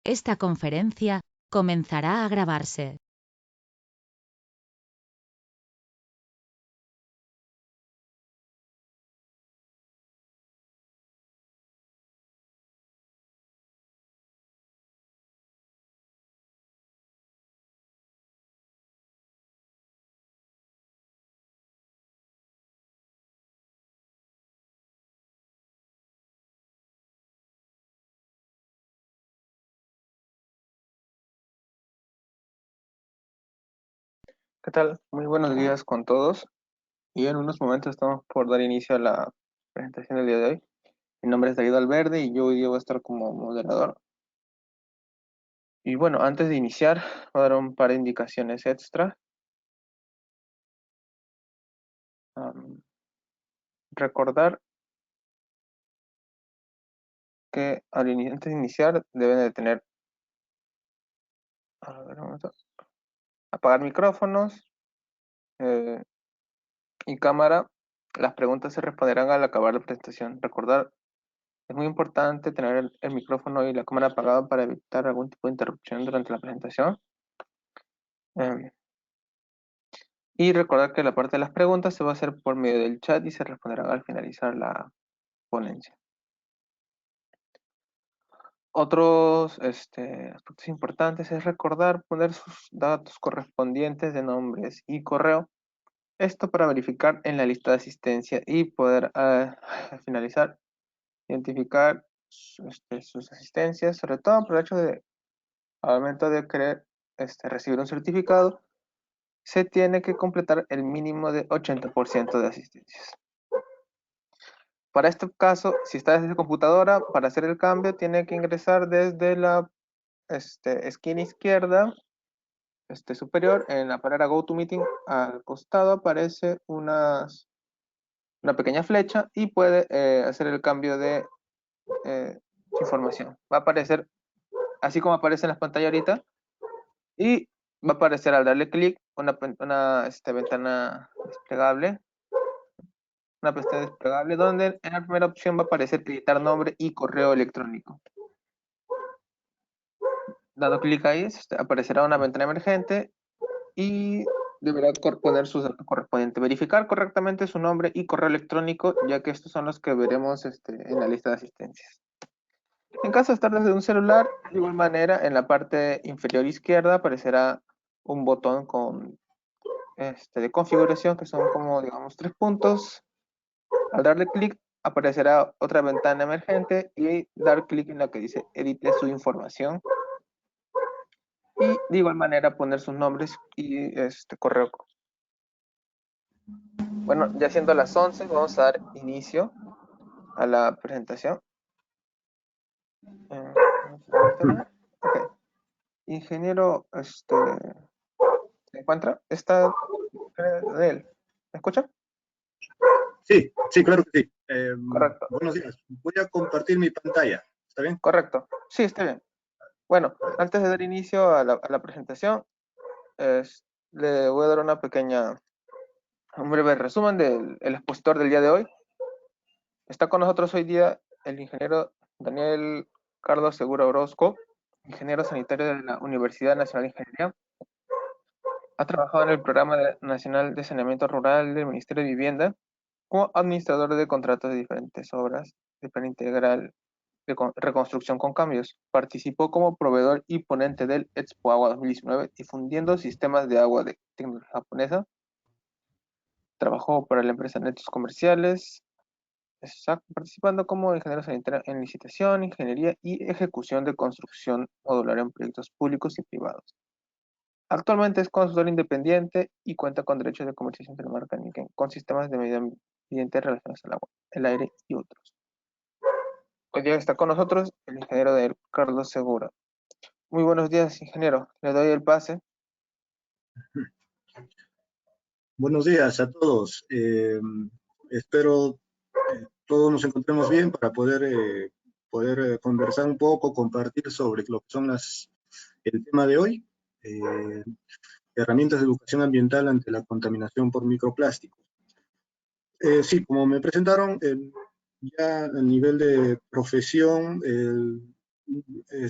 Esta conferencia comenzará a grabarse. ¿Qué tal? Muy buenos días con todos. Y en unos momentos estamos por dar inicio a la presentación del día de hoy. Mi nombre es David Alverde y yo hoy día voy a estar como moderador. Y bueno, antes de iniciar, voy a dar un par de indicaciones extra. Recordar que antes de iniciar deben de tener, a ver, apagar micrófonos eh, y cámara. Las preguntas se responderán al acabar la presentación. Recordar, es muy importante tener el micrófono y la cámara apagada para evitar algún tipo de interrupción durante la presentación. Eh, Y recordar que la parte de las preguntas se va a hacer por medio del chat y se responderán al finalizar la ponencia. Otros aspectos importantes es recordar poner sus datos correspondientes de nombres y correo. Esto para verificar en la lista de asistencia y poder al finalizar identificar sus asistencias, sobre todo por el hecho de al momento de querer recibir un certificado, se tiene que completar el mínimo de 80% de asistencias. Para este caso, si está desde computadora, para hacer el cambio tiene que ingresar desde la esquina izquierda superior en la palabra GoToMeeting. Al costado aparece una pequeña flecha y puede hacer el cambio de información. Va a aparecer así como aparece en la pantalla ahorita y va a aparecer al darle clic una ventana desplegable. Una pestaña desplegable donde en la primera opción va a aparecer editar nombre y correo electrónico. Dando clic ahí, aparecerá una ventana emergente y deberá poner sus datos correspondientes. Verificar correctamente su nombre y correo electrónico, ya que estos son los que veremos en la lista de asistencias. En caso de estar desde un celular, de igual manera, en la parte inferior izquierda aparecerá un botón con de configuración, que son como, digamos, 3 puntos. Al darle clic, aparecerá otra ventana emergente y dar clic en la que dice edite su información. Y de igual manera poner sus nombres y correo. Bueno, ya siendo las 11, vamos a dar inicio a la presentación. Okay. Ingeniero, ¿se encuentra? ¿Está de él? ¿Me escucha? Sí, claro que sí. Correcto. Buenos días. Voy a compartir mi pantalla. ¿Está bien? Correcto. Sí, está bien. Bueno, antes de dar inicio a la presentación, le voy a dar un breve resumen del expositor del día de hoy. Está con nosotros hoy día el ingeniero Daniel Carlos Segura Orozco, ingeniero sanitario de la Universidad Nacional de Ingeniería. Ha trabajado en el Programa Nacional de Saneamiento Rural del Ministerio de Vivienda como administrador de contratos de diferentes obras de plan integral de reconstrucción con cambios. Participó como proveedor y ponente del Expo Agua 2019, difundiendo sistemas de agua de tecnología japonesa. Trabajó para la empresa Netos Comerciales, participando como ingeniero sanitario en licitación, ingeniería y ejecución de construcción modular en proyectos públicos y privados. Actualmente es consultor independiente y cuenta con derechos de comercialización de la marca Niken con sistemas de medio ambiente relacionados al agua, el aire y otros. Hoy día está con nosotros el ingeniero Carlos Segura. Muy buenos días, ingeniero. Le doy el pase. Buenos días a todos. Espero todos nos encontremos bien para poder conversar un poco, compartir sobre lo que son el tema de hoy, herramientas de educación ambiental ante la contaminación por microplásticos. Sí, como me presentaron, ya a nivel de profesión,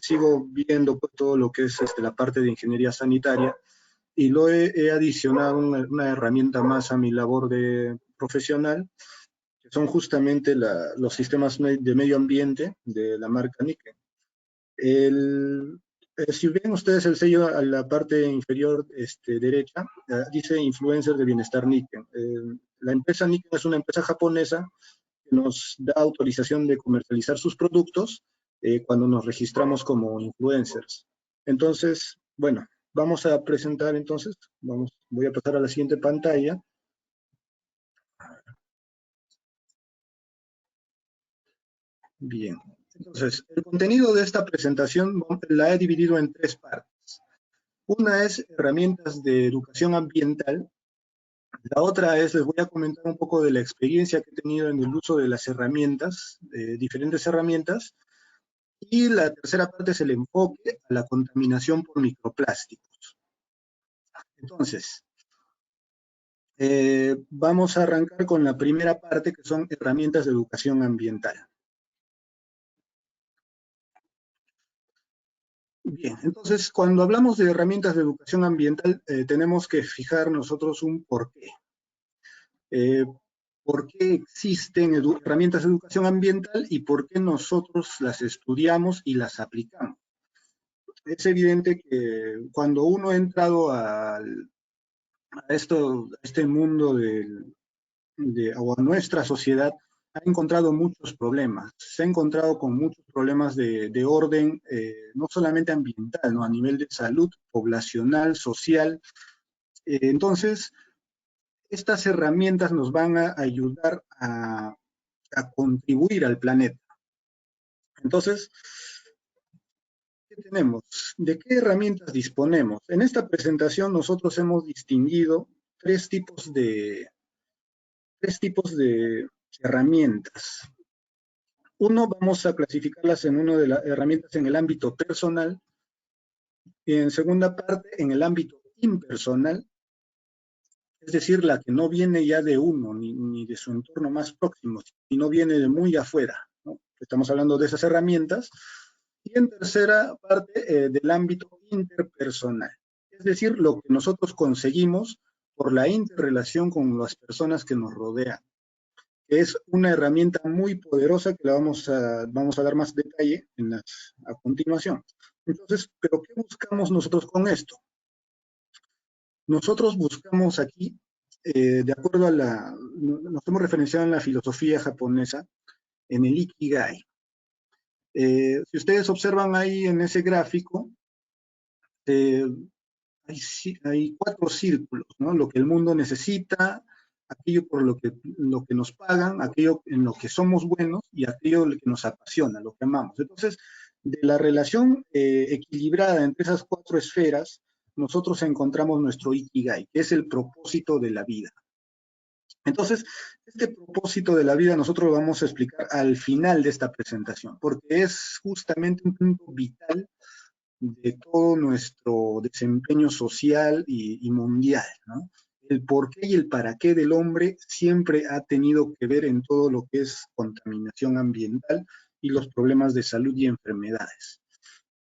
sigo viendo pues, todo lo que es la parte de ingeniería sanitaria y lo he adicionado una herramienta más a mi labor de profesional, que son justamente los sistemas de medio ambiente de la marca Niken. Si ven ustedes el sello a la parte inferior derecha, dice Influencer de Bienestar Niken. La empresa Niken es una empresa japonesa que nos da autorización de comercializar sus productos cuando nos registramos como influencers. Entonces, bueno, vamos a presentar entonces, voy a pasar a la siguiente pantalla. Bien, entonces, el contenido de esta presentación la he dividido en 3 partes. Una es herramientas de educación ambiental. La otra es, les voy a comentar un poco de la experiencia que he tenido en el uso de las herramientas, diferentes herramientas. Y la tercera parte es el enfoque a la contaminación por microplásticos. Entonces, vamos a arrancar con la primera parte, que son herramientas de educación ambiental. Bien, entonces, cuando hablamos de herramientas de educación ambiental, tenemos que fijar nosotros un porqué. ¿Por qué existen herramientas de educación ambiental y por qué nosotros las estudiamos y las aplicamos? Es evidente que cuando uno ha entrado a este mundo o a nuestra sociedad, ha encontrado muchos problemas. Se ha encontrado con muchos problemas de orden, no solamente ambiental, ¿no? A nivel de salud, poblacional, social. Entonces, estas herramientas nos van a ayudar a contribuir al planeta. Entonces, ¿qué tenemos? ¿De qué herramientas disponemos? En esta presentación nosotros hemos distinguido tres tipos de herramientas. Uno, vamos a clasificarlas en una de las herramientas en el ámbito personal, y en segunda parte en el ámbito impersonal, es decir, la que no viene ya de uno ni de su entorno más próximo, sino viene de muy afuera, ¿no? Estamos hablando de esas herramientas. Y en tercera parte del ámbito interpersonal, es decir, lo que nosotros conseguimos por la interrelación con las personas que nos rodean. Es una herramienta muy poderosa que la vamos a dar más detalle a continuación. Entonces, ¿pero qué buscamos nosotros con esto? Nosotros buscamos aquí, de acuerdo nos hemos referenciado en la filosofía japonesa, en el Ikigai. Si ustedes observan ahí en ese gráfico, hay 4 círculos, ¿no? Lo que el mundo necesita, aquello por lo que nos pagan, aquello en lo que somos buenos y aquello que nos apasiona, lo que amamos. Entonces, de la relación equilibrada entre esas 4 esferas, nosotros encontramos nuestro Ikigai, que es el propósito de la vida. Entonces, este propósito de la vida nosotros lo vamos a explicar al final de esta presentación, porque es justamente un punto vital de todo nuestro desempeño social y mundial, ¿no? El por qué y el para qué del hombre siempre ha tenido que ver en todo lo que es contaminación ambiental y los problemas de salud y enfermedades.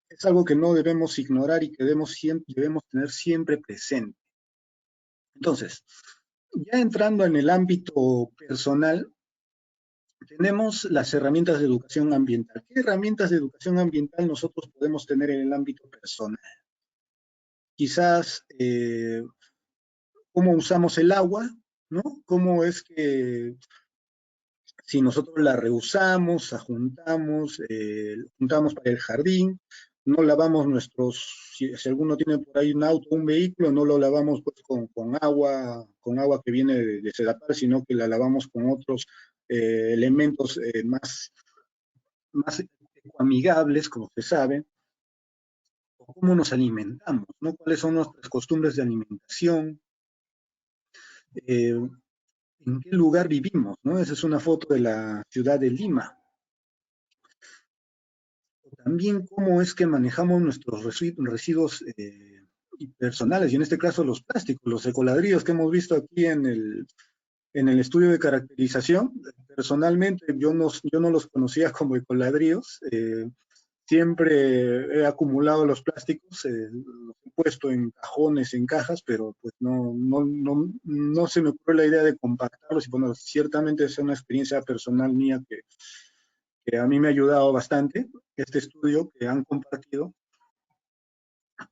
Es algo que no debemos ignorar y que debemos tener siempre presente. Entonces, ya entrando en el ámbito personal, tenemos las herramientas de educación ambiental. ¿Qué herramientas de educación ambiental nosotros podemos tener en el ámbito personal? Quizás cómo usamos el agua, ¿no? Cómo es que si nosotros la reusamos, juntamos para el jardín, no lavamos si alguno tiene por ahí un auto, un vehículo, no lo lavamos pues, con agua que viene de Sedapal, sino que la lavamos con otros elementos más amigables, como se sabe. O cómo nos alimentamos, ¿no? ¿Cuáles son nuestras costumbres de alimentación? ¿En qué lugar vivimos, ¿no? Esa es una foto de la ciudad de Lima. También cómo es que manejamos nuestros residuos personales, y en este caso los plásticos, los ecoladrillos que hemos visto aquí en el estudio de caracterización. Personalmente yo no los conocía como ecoladrillos, siempre he acumulado los plásticos, los he puesto en cajones, en cajas, pero pues no se me ocurre la idea de compactarlos y bueno, ciertamente es una experiencia personal mía que a mí me ha ayudado bastante, este estudio que han compartido.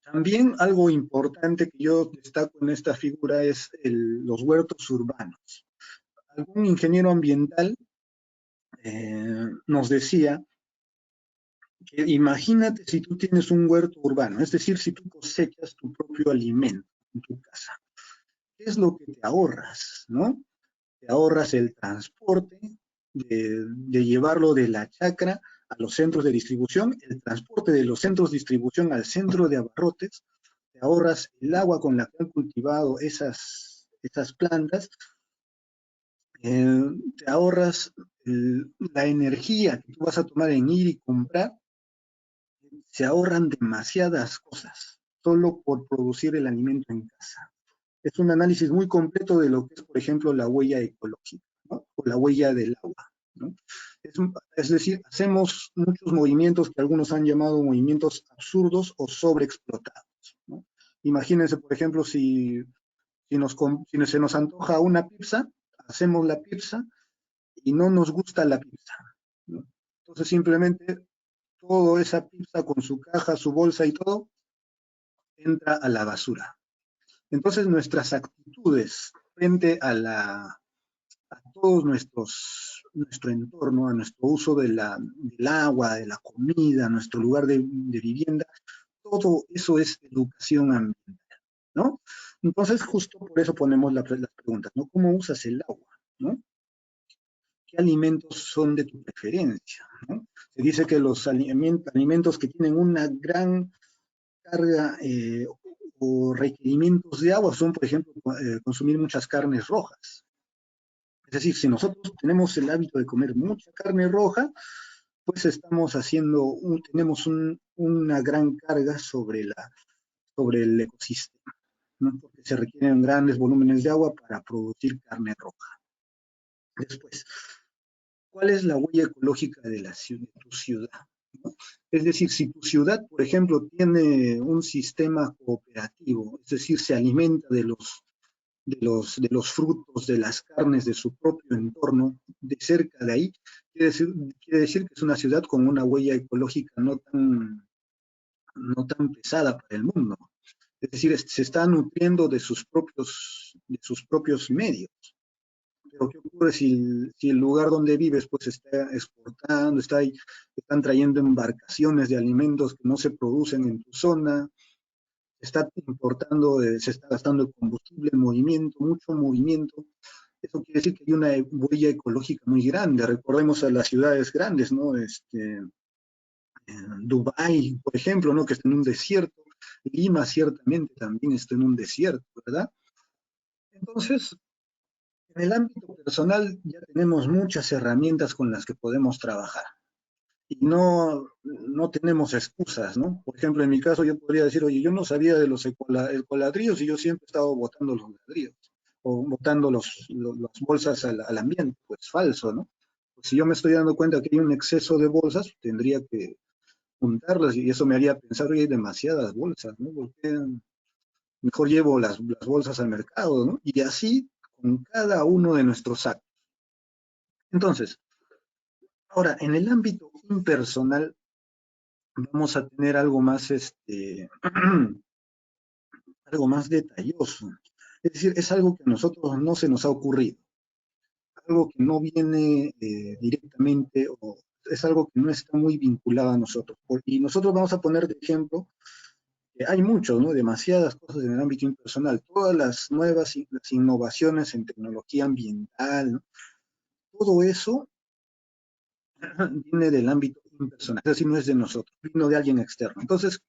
También algo importante que yo destaco en esta figura es los huertos urbanos. Algún ingeniero ambiental nos decía que imagínate si tú tienes un huerto urbano, es decir, si tú cosechas tu propio alimento en tu casa, ¿qué es lo que te ahorras, no? Te ahorras el transporte de llevarlo de la chacra a los centros de distribución, el transporte de los centros de distribución al centro de abarrotes, te ahorras el agua con la que han cultivado esas plantas, te ahorras la energía que tú vas a tomar en ir y comprar, se ahorran demasiadas cosas solo por producir el alimento en casa. Es un análisis muy completo de lo que es, por ejemplo, la huella ecológica, ¿no? O la huella del agua, ¿no? Es decir, hacemos muchos movimientos que algunos han llamado movimientos absurdos o sobreexplotados, ¿no? Imagínense, por ejemplo, si se nos antoja una pizza, hacemos la pizza y no nos gusta la pizza, ¿no? Entonces simplemente toda esa pizza con su caja, su bolsa y todo, entra a la basura. Entonces nuestras actitudes frente a todo nuestro entorno, a nuestro uso del agua, de la comida, nuestro lugar de vivienda, todo eso es educación ambiental, ¿no? Entonces justo por eso ponemos las preguntas, ¿no? ¿Cómo usas el agua, ¿no? ¿Qué alimentos son de tu preferencia, ¿no? Se dice que los alimentos que tienen una gran carga o requerimientos de agua son, por ejemplo, consumir muchas carnes rojas. Es decir, si nosotros tenemos el hábito de comer mucha carne roja, pues tenemos una gran carga sobre el ecosistema, ¿no? Porque se requieren grandes volúmenes de agua para producir carne roja. Después, ¿cuál es la huella ecológica de tu ciudad, ¿no? Es decir, si tu ciudad, por ejemplo, tiene un sistema cooperativo, es decir, se alimenta de los frutos, de las carnes de su propio entorno, de cerca de ahí, quiere decir que es una ciudad con una huella ecológica no tan pesada para el mundo. Es decir, se está nutriendo de sus propios medios. Pero ¿qué ocurre si el lugar donde vives pues está exportando, están trayendo embarcaciones de alimentos que no se producen en tu zona, se está gastando el combustible, el movimiento, mucho movimiento? Eso quiere decir que hay una huella ecológica muy grande. Recordemos a las ciudades grandes, ¿no? Dubái, por ejemplo, ¿no? Que está en un desierto. Lima ciertamente también está en un desierto, ¿verdad? Entonces, en el ámbito personal ya tenemos muchas herramientas con las que podemos trabajar y no tenemos excusas, ¿no? Por ejemplo, en mi caso yo podría decir, oye, yo no sabía de los ecoladrillos y yo siempre he estado botando los ladrillos o botando las bolsas al ambiente. Pues falso, ¿no? Pues si yo me estoy dando cuenta que hay un exceso de bolsas, tendría que juntarlas y eso me haría pensar, oye, hay demasiadas bolsas, ¿no? ¿Por qué mejor llevo las bolsas al mercado, ¿no? Y así con cada uno de nuestros actos. Entonces, ahora, en el ámbito impersonal, vamos a tener algo más, algo más detalloso. Es decir, es algo que a nosotros no se nos ha ocurrido, algo que no viene directamente o es algo que no está muy vinculado a nosotros. Y nosotros vamos a poner de ejemplo que hay mucho, ¿no? Demasiadas cosas en el ámbito impersonal, todas las nuevas las innovaciones en tecnología ambiental, ¿no? Todo eso viene del ámbito impersonal, es decir, no es de nosotros, vino de alguien externo. Entonces,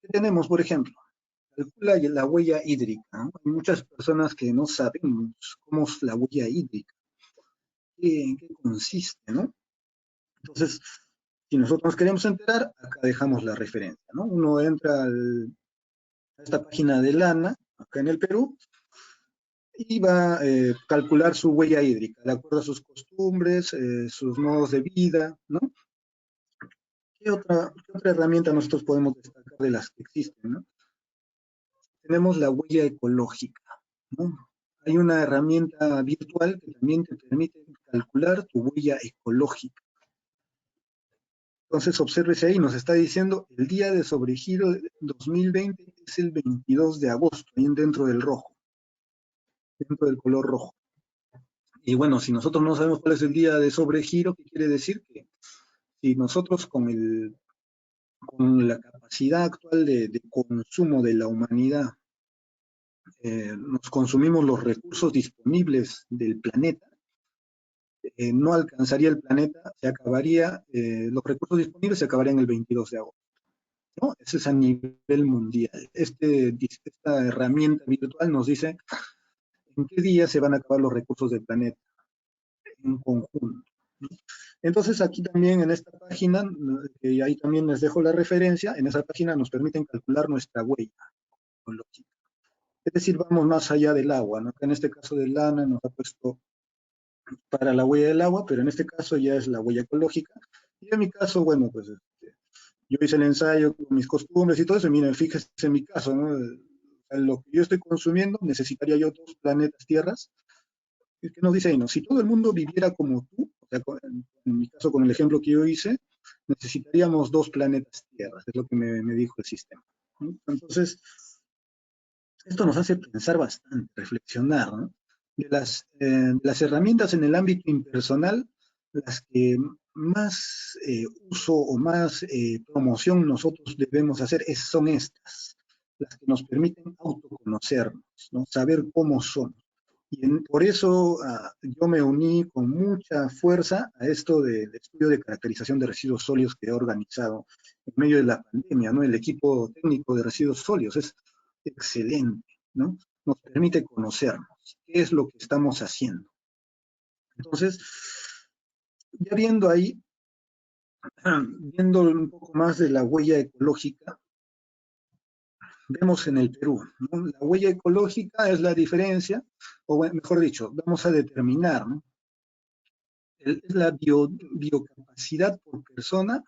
¿qué tenemos, por ejemplo? Calcula la huella hídrica, ¿no? Hay muchas personas que no sabemos cómo es la huella hídrica, en qué consiste, ¿no? Entonces, si nosotros nos queremos enterar, acá dejamos la referencia, ¿no? Uno entra a esta página de Lana, acá en el Perú, y va a calcular su huella hídrica, de acuerdo a sus costumbres, sus modos de vida, ¿no? qué otra herramienta nosotros podemos destacar de las que existen, ¿no? Tenemos la huella ecológica, ¿no? Hay una herramienta virtual que también te permite calcular tu huella ecológica. Entonces, obsérvese ahí, nos está diciendo el día de sobregiro de 2020 es el 22 de agosto, ahí dentro del rojo, dentro del color rojo. Y bueno, si nosotros no sabemos cuál es el día de sobregiro, ¿qué quiere decir? Que si nosotros con la capacidad actual de consumo de la humanidad nos consumimos los recursos disponibles del planeta, no alcanzaría el planeta, se acabaría, los recursos disponibles se acabarían el 22 de agosto, ¿no? Eso es a nivel mundial. Esta herramienta virtual nos dice en qué día se van a acabar los recursos del planeta en conjunto, ¿no? Entonces aquí también en esta página, y ahí también les dejo la referencia, en esa página nos permiten calcular nuestra huella ecológica. Es decir, vamos más allá del agua, ¿no? Que en este caso de Lana nos ha puesto para la huella del agua, pero en este caso ya es la huella ecológica. Y en mi caso, bueno, pues yo hice el ensayo con mis costumbres y todo eso, y miren, fíjense en mi caso, ¿no? Lo que yo estoy consumiendo, necesitaría yo 2 planetas tierras. ¿Qué nos dice ahí? ¿No? Si todo el mundo viviera como tú, o sea, en mi caso con el ejemplo que yo hice, necesitaríamos 2 planetas tierras, es lo que me dijo el sistema, ¿no? Entonces, esto nos hace pensar bastante, reflexionar, ¿no? De las herramientas en el ámbito impersonal, las que más uso o más promoción nosotros debemos hacer son estas, las que nos permiten autoconocernos, ¿no? Saber cómo somos. Y por eso yo me uní con mucha fuerza a esto del estudio de caracterización de residuos sólidos que he organizado en medio de la pandemia, ¿no? El equipo técnico de residuos sólidos es excelente, ¿no? Nos permite conocernos, qué es lo que estamos haciendo. Entonces, ya viendo ahí, viendo un poco más de la huella ecológica, vemos en el Perú, ¿no? La huella ecológica es la diferencia, o mejor dicho, vamos a determinar, ¿no? Es la biocapacidad por persona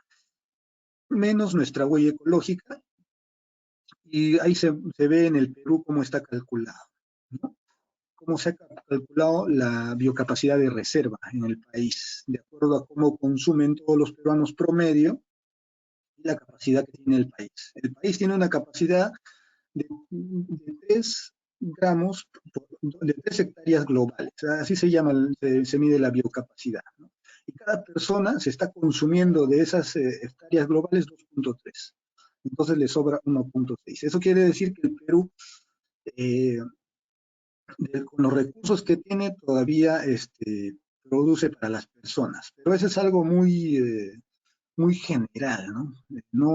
menos nuestra huella ecológica, y ahí se ve en el Perú cómo está calculado, ¿no? Cómo se ha calculado la biocapacidad de reserva en el país, de acuerdo a cómo consumen todos los peruanos promedio y la capacidad que tiene el país. El país tiene una capacidad de 3 gramos, de 3 hectáreas globales, así se llama, se mide la biocapacidad, ¿no? Y cada persona se está consumiendo de esas hectáreas globales 2.3, entonces le sobra 1.6. Eso quiere decir que el Perú, eh, con los recursos que tiene, todavía produce para las personas, pero eso es algo muy general, ¿no?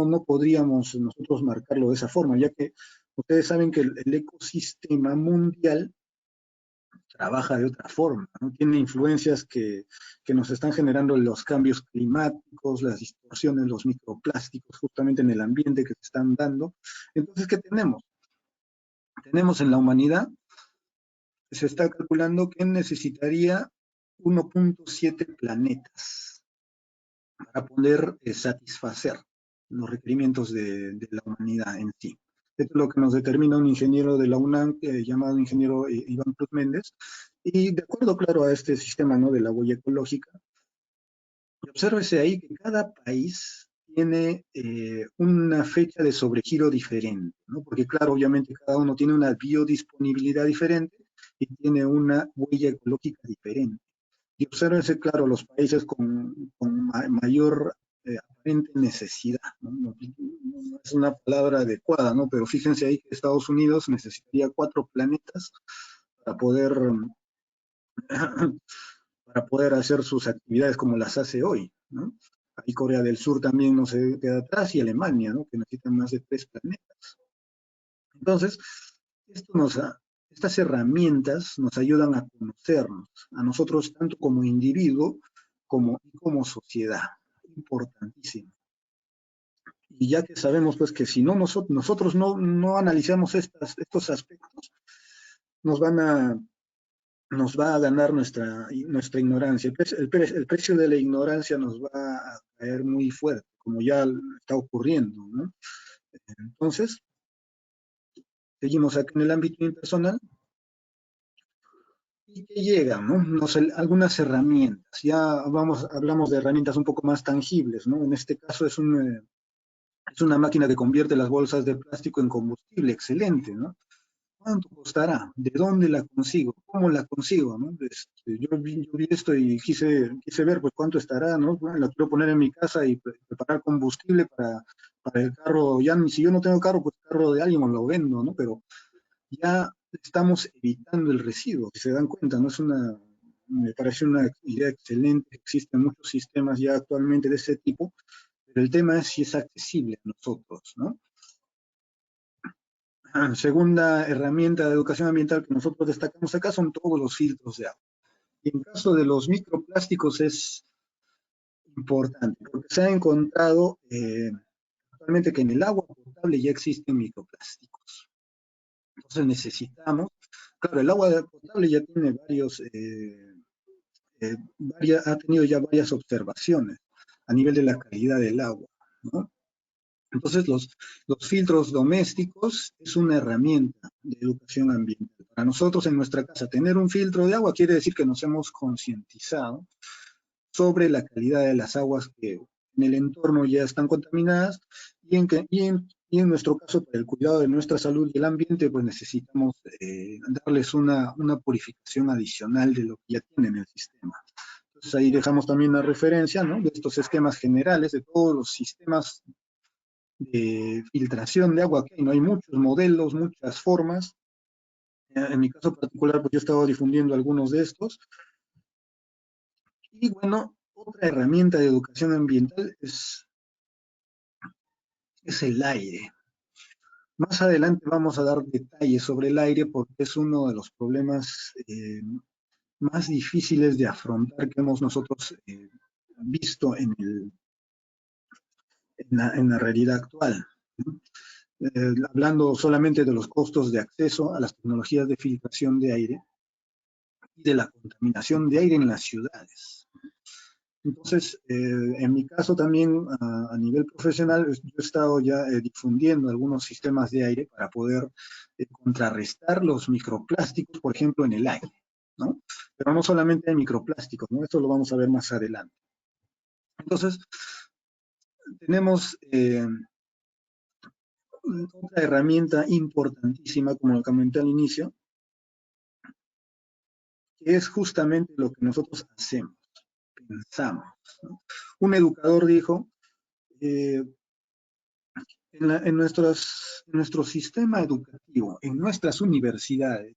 No podríamos nosotros marcarlo de esa forma, ya que ustedes saben que el ecosistema mundial trabaja de otra forma, ¿no? Tiene influencias que nos están generando los cambios climáticos, las distorsiones, los microplásticos justamente en el ambiente que se están dando. Entonces, ¿qué tenemos? Tenemos en la humanidad, se está calculando que necesitaría 1.7 planetas para poder satisfacer los requerimientos de la humanidad en sí. Esto es lo que nos determina un ingeniero de la UNAM llamado ingeniero Iván Cruz Méndez, y de acuerdo, claro, a este sistema, ¿no?, de la huella ecológica, obsérvese ahí que cada país tiene una fecha de sobregiro diferente, ¿no? Porque claro, obviamente cada uno tiene una biodisponibilidad diferente y tiene una huella ecológica diferente. Y obsérvense, claro, los países con mayor aparente necesidad, ¿no? No es una palabra adecuada, ¿no? Pero fíjense ahí que Estados Unidos necesitaría 4 planetas para poder, para poder hacer sus actividades como las hace hoy, ¿no? Ahí Corea del Sur también no se queda atrás, y Alemania, ¿no?, que necesitan más de 3 planetas. Entonces, esto estas herramientas nos ayudan a conocernos, a nosotros tanto como individuo como sociedad. Importantísimo. Y ya que sabemos pues que si no nosotros no analizamos estos aspectos, nos van a nos va a ganar nuestra ignorancia. El precio de la ignorancia nos va a caer muy fuerte, como ya está ocurriendo, ¿no? Entonces, seguimos acá en el ámbito impersonal y que llegan, ¿no? Algunas herramientas. Ya hablamos de herramientas un poco más tangibles, ¿no? En este caso es una máquina que convierte las bolsas de plástico en combustible, excelente, ¿no? ¿Cuánto costará? ¿De dónde la consigo? ¿Cómo la consigo? ¿No? Yo vi esto y quise ver pues cuánto estará, ¿no? Bueno, la quiero poner en mi casa y preparar combustible para el carro. Ya si yo no tengo carro, pues el carro de alguien lo vendo, ¿no? Pero ya estamos evitando el residuo, si se dan cuenta, ¿no? Me parece una idea excelente. Existen muchos sistemas ya actualmente de ese tipo, pero el tema es si es accesible a nosotros, ¿no? Segunda herramienta de educación ambiental que nosotros destacamos acá son todos los filtros de agua. Y en caso de los microplásticos es importante, porque se ha encontrado actualmente que en el agua potable ya existen microplásticos. Entonces necesitamos, claro, el agua potable ya tiene ha tenido ya varias observaciones a nivel de la calidad del agua, ¿no? Entonces, los filtros domésticos es una herramienta de educación ambiental. Para nosotros en nuestra casa, tener un filtro de agua quiere decir que nos hemos concientizado sobre la calidad de las aguas que en el entorno ya están contaminadas y en nuestro caso, para el cuidado de nuestra salud y el ambiente, pues necesitamos darles una purificación adicional de lo que ya tienen en el sistema. Entonces ahí dejamos también la referencia, ¿no?, de estos esquemas generales, de todos los sistemas de filtración de agua que hay, ¿no? Hay muchos modelos, muchas formas. En mi caso particular, pues yo he estado difundiendo algunos de estos. Y bueno, otra herramienta de educación ambiental es el aire. Más adelante vamos a dar detalles sobre el aire porque es uno de los problemas más difíciles de afrontar que hemos nosotros visto en la realidad actual. Hablando solamente de los costos de acceso a las tecnologías de filtración de aire y de la contaminación de aire en las ciudades. Entonces, en mi caso también, a nivel profesional, yo he estado ya difundiendo algunos sistemas de aire para poder contrarrestar los microplásticos, por ejemplo, en el aire, ¿no? Pero no solamente hay microplásticos, ¿no? Esto lo vamos a ver más adelante. Entonces, tenemos otra herramienta importantísima, como lo comenté al inicio, que es justamente lo que nosotros hacemos, pensamos, ¿no? Un educador dijo, en nuestro sistema educativo, en nuestras universidades,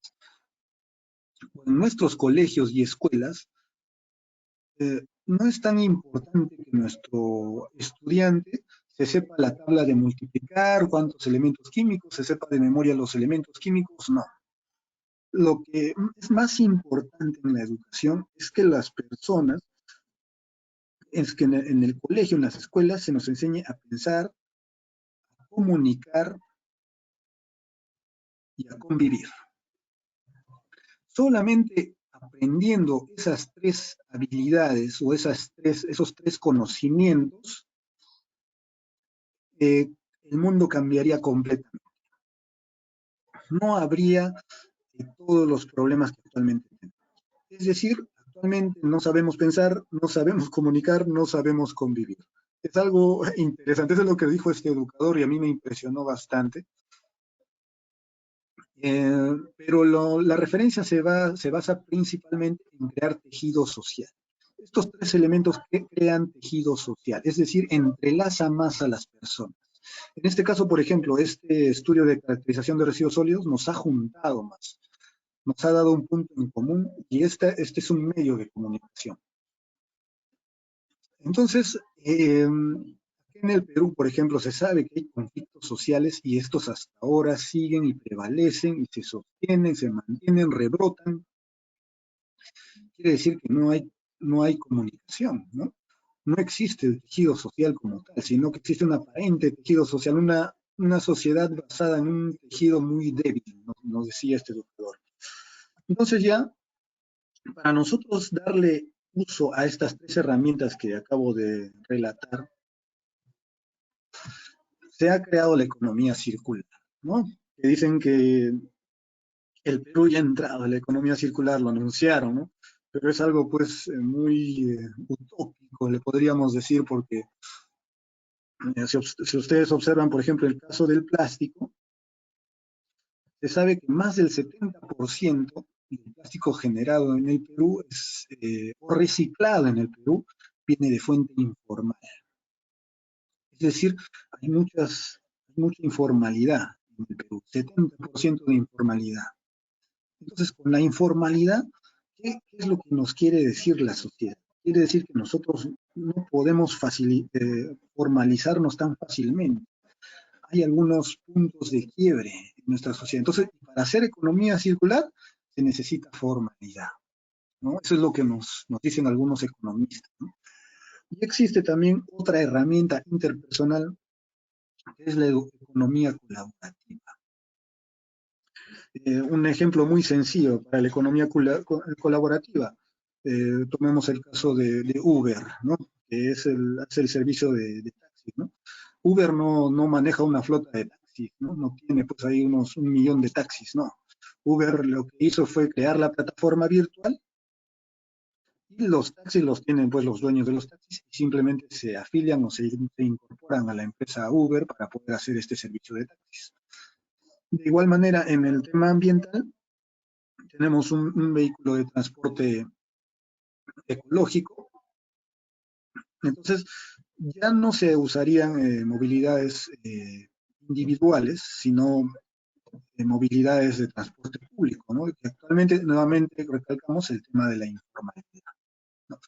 en nuestros colegios y escuelas, no es tan importante que nuestro estudiante se sepa la tabla de multiplicar, cuántos elementos químicos, se sepa de memoria los elementos químicos, no. Lo que es más importante en la educación es que las personas, es que en el colegio, en las escuelas, se nos enseñe a pensar, a comunicar y a convivir. Solamente aprendiendo esas tres habilidades o esos tres conocimientos, el mundo cambiaría completamente. No habría todos los problemas que actualmente tenemos. Es decir, actualmente no sabemos pensar, no sabemos comunicar, no sabemos convivir. Es algo interesante, eso es lo que dijo este educador y a mí me impresionó bastante. Pero la referencia se basa principalmente en crear tejido social. Estos tres elementos que crean tejido social, es decir, entrelaza más a las personas. En este caso, por ejemplo, este estudio de caracterización de residuos sólidos nos ha juntado más, nos ha dado un punto en común y este es un medio de comunicación. Entonces, en el Perú, por ejemplo, se sabe que hay conflictos sociales y estos hasta ahora siguen y prevalecen y se sostienen, se mantienen, rebrotan. Quiere decir que no hay comunicación, ¿no? No existe el tejido social como tal, sino que existe un aparente tejido social, una sociedad basada en un tejido muy débil, nos decía este doctor. Entonces ya Para nosotros darle uso a estas tres herramientas que acabo de relatar, se ha creado la economía circular, ¿no? Que dicen que el Perú ya ha entrado en la economía circular, lo anunciaron, ¿no? Pero es algo pues muy utópico, le podríamos decir, porque si ustedes observan, por ejemplo, el caso del plástico, se sabe que más del 70% del plástico generado en el Perú o reciclado en el Perú viene de fuente informal. Es decir, hay mucha informalidad en el Perú, 70% de informalidad. Entonces, con la informalidad, ¿qué es lo que nos quiere decir la sociedad? Quiere decir que nosotros no podemos formalizarnos tan fácilmente. Hay algunos puntos de quiebre en nuestra sociedad. Entonces, para hacer economía circular, se necesita formalidad, ¿no? Eso es lo que nos dicen algunos economistas, ¿no? Y existe también otra herramienta interpersonal, que es la economía colaborativa. Un ejemplo muy sencillo para la economía colaborativa. Tomemos el caso de Uber, ¿no? Que hace el servicio de taxi, ¿no? Uber no maneja una flota de taxis, ¿no? No tiene pues ahí un millón de taxis, no. Uber lo que hizo fue crear la plataforma virtual y los taxis los tienen pues los dueños de los taxis y simplemente se afilian o se incorporan a la empresa Uber para poder hacer este servicio de taxis. De igual manera, en el tema ambiental, tenemos un vehículo de transporte ecológico, entonces ya no se usarían movilidades individuales, sino movilidades de transporte público, ¿no? Que actualmente, nuevamente, recalcamos el tema de la informalidad, ¿no?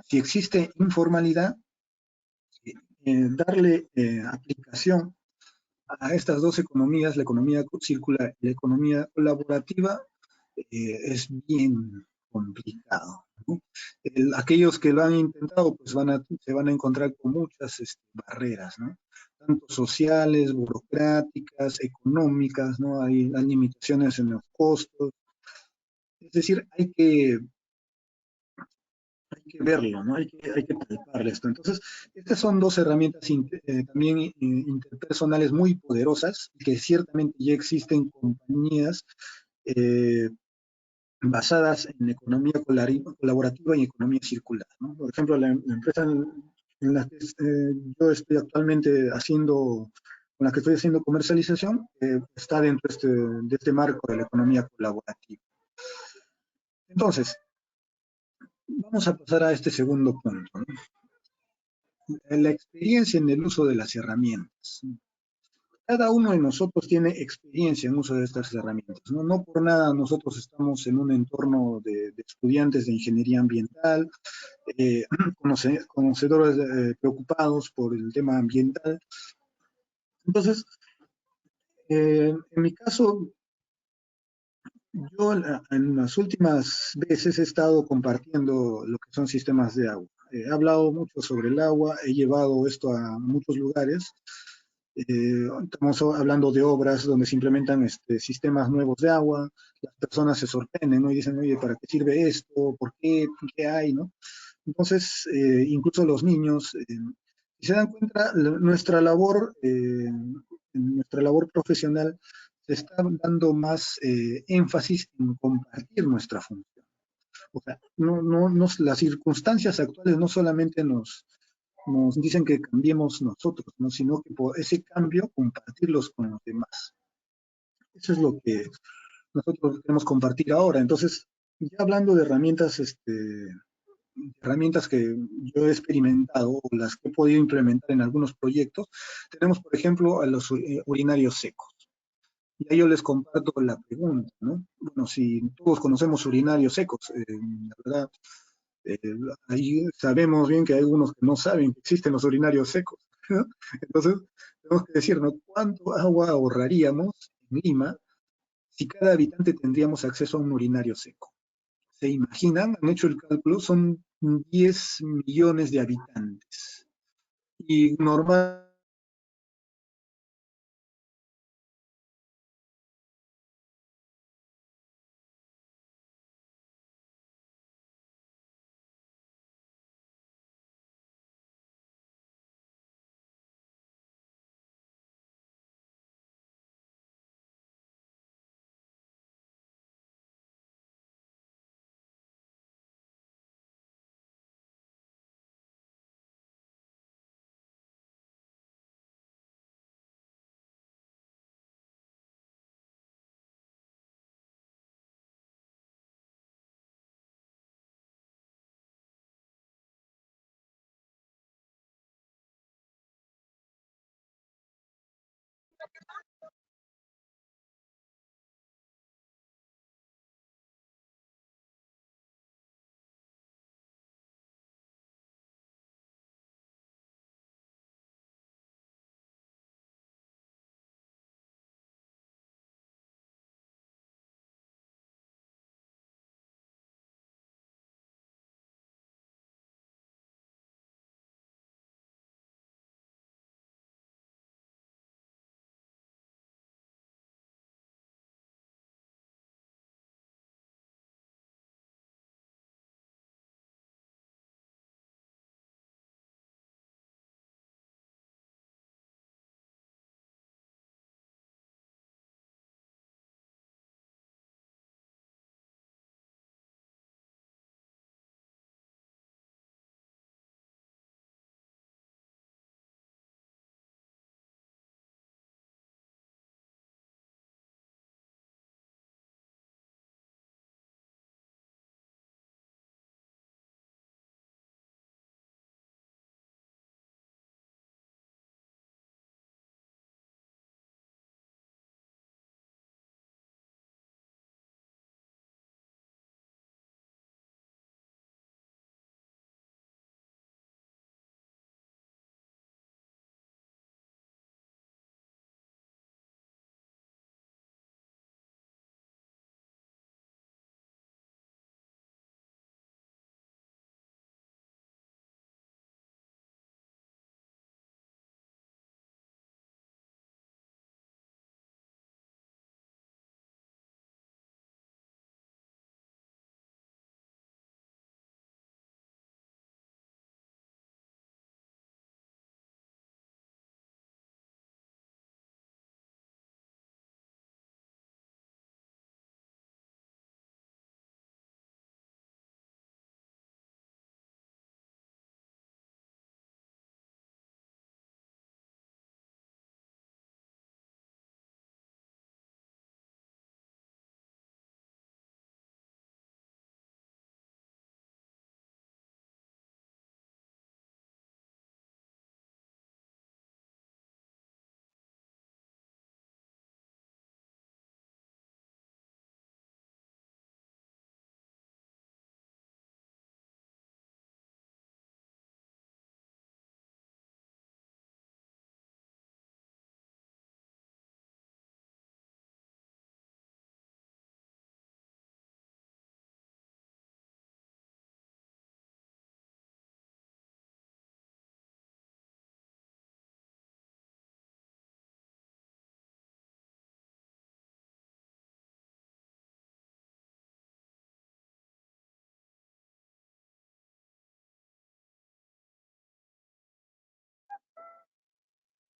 Si existe informalidad, darle aplicación a estas dos economías, la economía circular y la economía colaborativa, es bien complicado, ¿no? Aquellos que lo han intentado, pues se van a encontrar con muchas barreras, ¿no? Tanto sociales, burocráticas, económicas, ¿no? Hay limitaciones en los costos. Es decir, hay que verlo, ¿no? Hay que palpar esto. Entonces, estas son dos herramientas también interpersonales muy poderosas, que ciertamente ya existen compañías eh, basadas en economía colaborativa y economía circular, ¿no? Por ejemplo, la empresa en la que yo estoy actualmente con la que estoy haciendo comercialización, está dentro de este marco de la economía colaborativa. Entonces, vamos a pasar a este segundo punto, ¿no? La experiencia en el uso de las herramientas. Cada uno de nosotros tiene experiencia en uso de estas herramientas, ¿no? No por nada nosotros estamos en un entorno de estudiantes de ingeniería ambiental, eh, conocedores preocupados por el tema ambiental. Entonces, en mi caso, yo en las últimas veces he estado compartiendo lo que son sistemas de agua. He hablado mucho sobre el agua, he llevado esto a muchos lugares. Estamos hablando de obras donde se implementan sistemas nuevos de agua, las personas se sorprenden, ¿no? Y dicen, oye, ¿para qué sirve esto? ¿Por qué? ¿Qué hay? ¿No? Entonces, incluso los niños, si se dan cuenta, nuestra labor profesional se está dando más énfasis en compartir nuestra función. O sea, las circunstancias actuales no solamente nos dicen que cambiemos nosotros, ¿no? Sino que por ese cambio compartirlos con los demás. Eso es lo que nosotros queremos compartir ahora. Entonces, ya hablando de herramientas que yo he experimentado o las que he podido implementar en algunos proyectos, tenemos, por ejemplo, a los urinarios secos. Y ahí yo les comparto la pregunta, ¿no? Bueno, si todos conocemos urinarios secos, la verdad, eh, ahí sabemos bien que hay algunos que no saben que existen los urinarios secos, ¿no? Entonces, tenemos que decir, ¿no? ¿Cuánto agua ahorraríamos en Lima si cada habitante tendríamos acceso a un urinario seco? ¿Se imaginan? Han hecho el cálculo, son 10 millones de habitantes. Y normal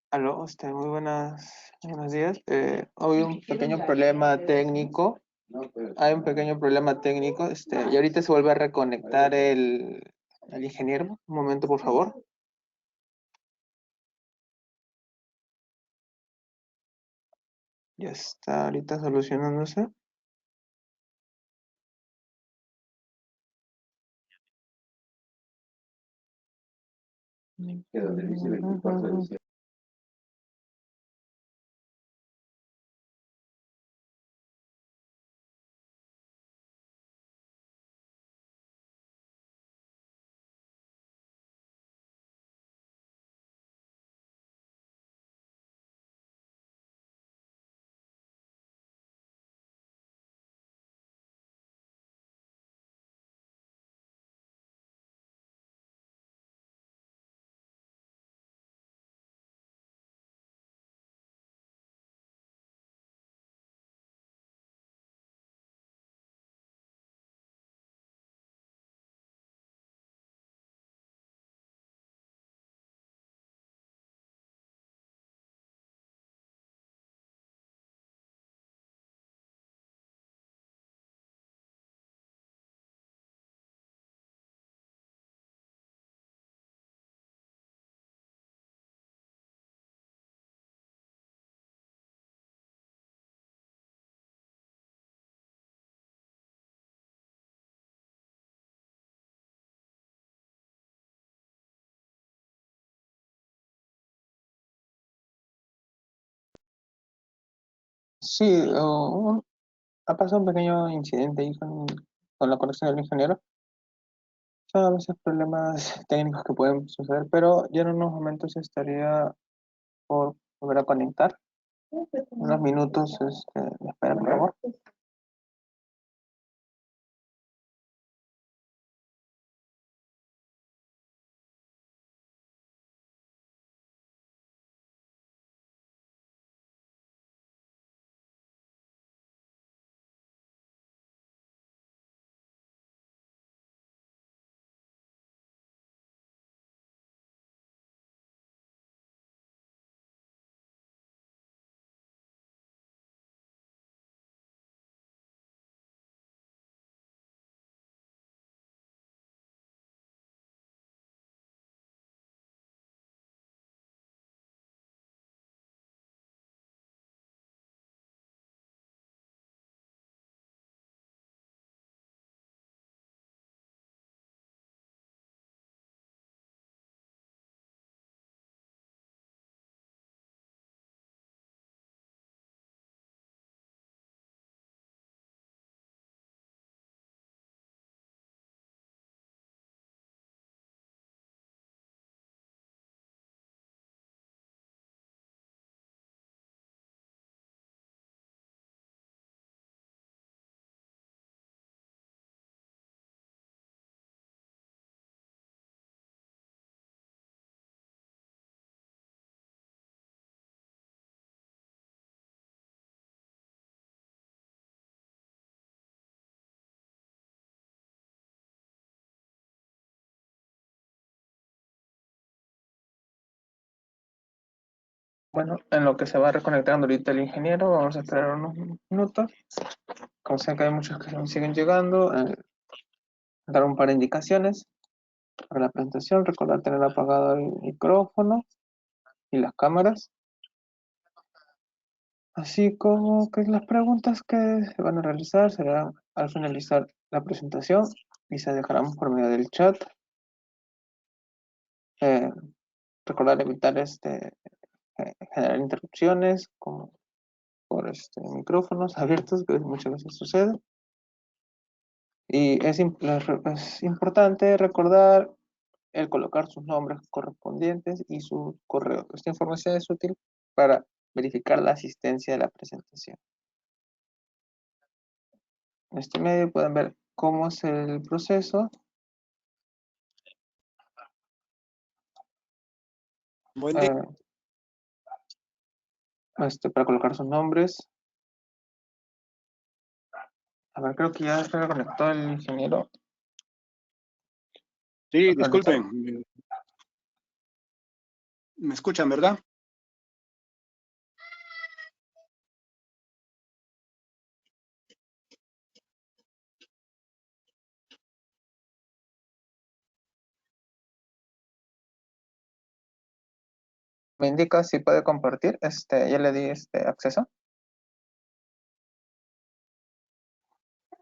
Aló, muy buenos días. Hoy un pequeño problema técnico. Hay un pequeño problema técnico. Y ahorita se vuelve a reconectar el ingeniero. Un momento, por favor. Ya está ahorita solucionándose. Sí, ha pasado un pequeño incidente ahí con la conexión del ingeniero. Son a veces problemas técnicos que pueden suceder, pero ya en unos momentos estaría por volver a conectar. Unos minutos, me esperan, por favor. Bueno, en lo que se va reconectando ahorita el ingeniero, vamos a esperar unos minutos. Como sé que hay muchos que aún siguen llegando, dar un par de indicaciones para la presentación. Recordar tener apagado el micrófono y las cámaras. Así como que las preguntas que se van a realizar serán al finalizar la presentación y se dejarán por medio del chat. Eh, Recordar evitar generar interrupciones como por micrófonos abiertos, que muchas veces sucede. Y es importante recordar el colocar sus nombres correspondientes y su correo. Esta información es útil para verificar la asistencia de la presentación. En este medio pueden ver cómo es el proceso. Buen día. Para colocar sus nombres. A ver, creo que ya se reconectó el ingeniero. Sí, disculpen. Me escuchan, ¿verdad? ¿Me indica si puede compartir? Ya le di acceso.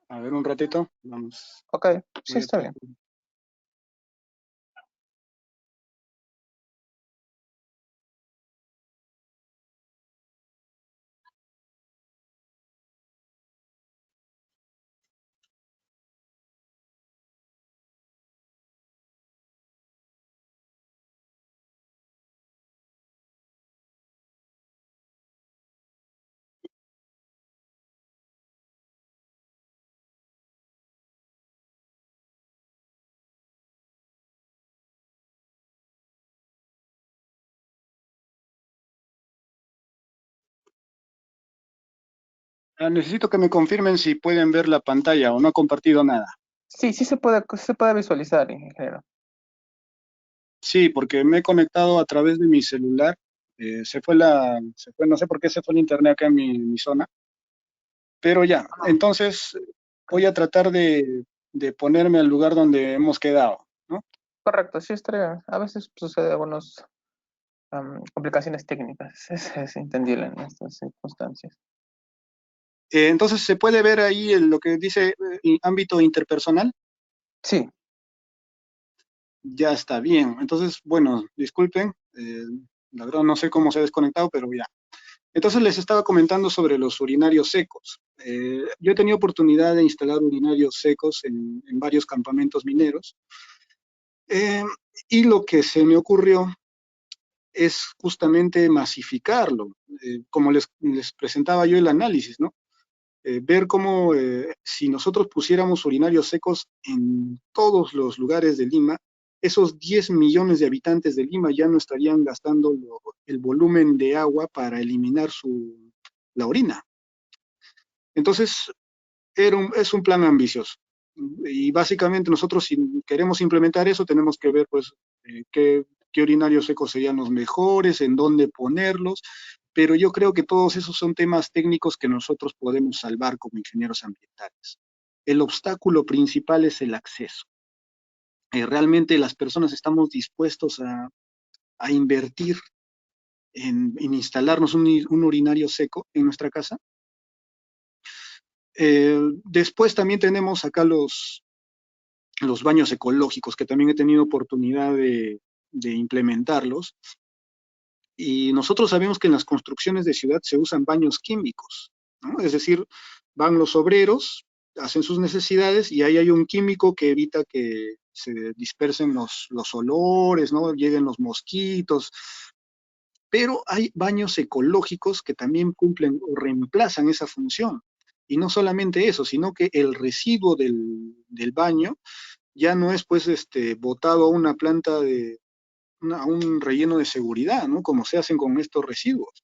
A ver, un ratito, vamos. Ok, sí, Voy a está bien. Necesito que me confirmen si pueden ver la pantalla o no ha compartido nada. Sí, se puede visualizar, ingeniero. Sí, porque me he conectado a través de mi celular. No sé por qué se fue el internet acá en mi zona, pero ya, entonces voy a tratar de ponerme al lugar donde hemos quedado, ¿no? Correcto, sí, estaría bien. A veces sucede algunas complicaciones técnicas. Es entendible en estas circunstancias. Entonces, ¿se puede ver ahí lo que dice ámbito interpersonal? Sí, Ya está bien. Entonces, bueno, disculpen, la verdad no sé cómo se ha desconectado, pero ya. Entonces les estaba comentando sobre los urinarios secos. Yo he tenido oportunidad de instalar urinarios secos en varios campamentos mineros, eh, y lo que se me ocurrió es justamente masificarlo, como les presentaba yo el análisis, ¿no? Ver cómo si nosotros pusiéramos urinarios secos en todos los lugares de Lima, esos 10 millones de habitantes de Lima ya no estarían gastando el volumen de agua para eliminar la orina. Entonces, es un plan ambicioso. Y básicamente nosotros si queremos implementar eso, tenemos que ver pues qué urinarios secos serían los mejores, en dónde ponerlos, pero yo creo que todos esos son temas técnicos que nosotros podemos salvar como ingenieros ambientales. El obstáculo principal es el acceso. Realmente las personas estamos dispuestos a invertir en instalarnos un urinario seco en nuestra casa. Después también tenemos acá los baños ecológicos, que también he tenido oportunidad de implementarlos. Y nosotros sabemos que en las construcciones de ciudad se usan baños químicos, ¿no? Es decir, van los obreros, hacen sus necesidades y ahí hay un químico que evita que se dispersen los olores, ¿no? Lleguen los mosquitos. Pero hay baños ecológicos que también cumplen o reemplazan esa función. Y no solamente eso, sino que el residuo del baño ya no es pues botado a una planta a un relleno de seguridad, ¿no? Como se hacen con estos residuos,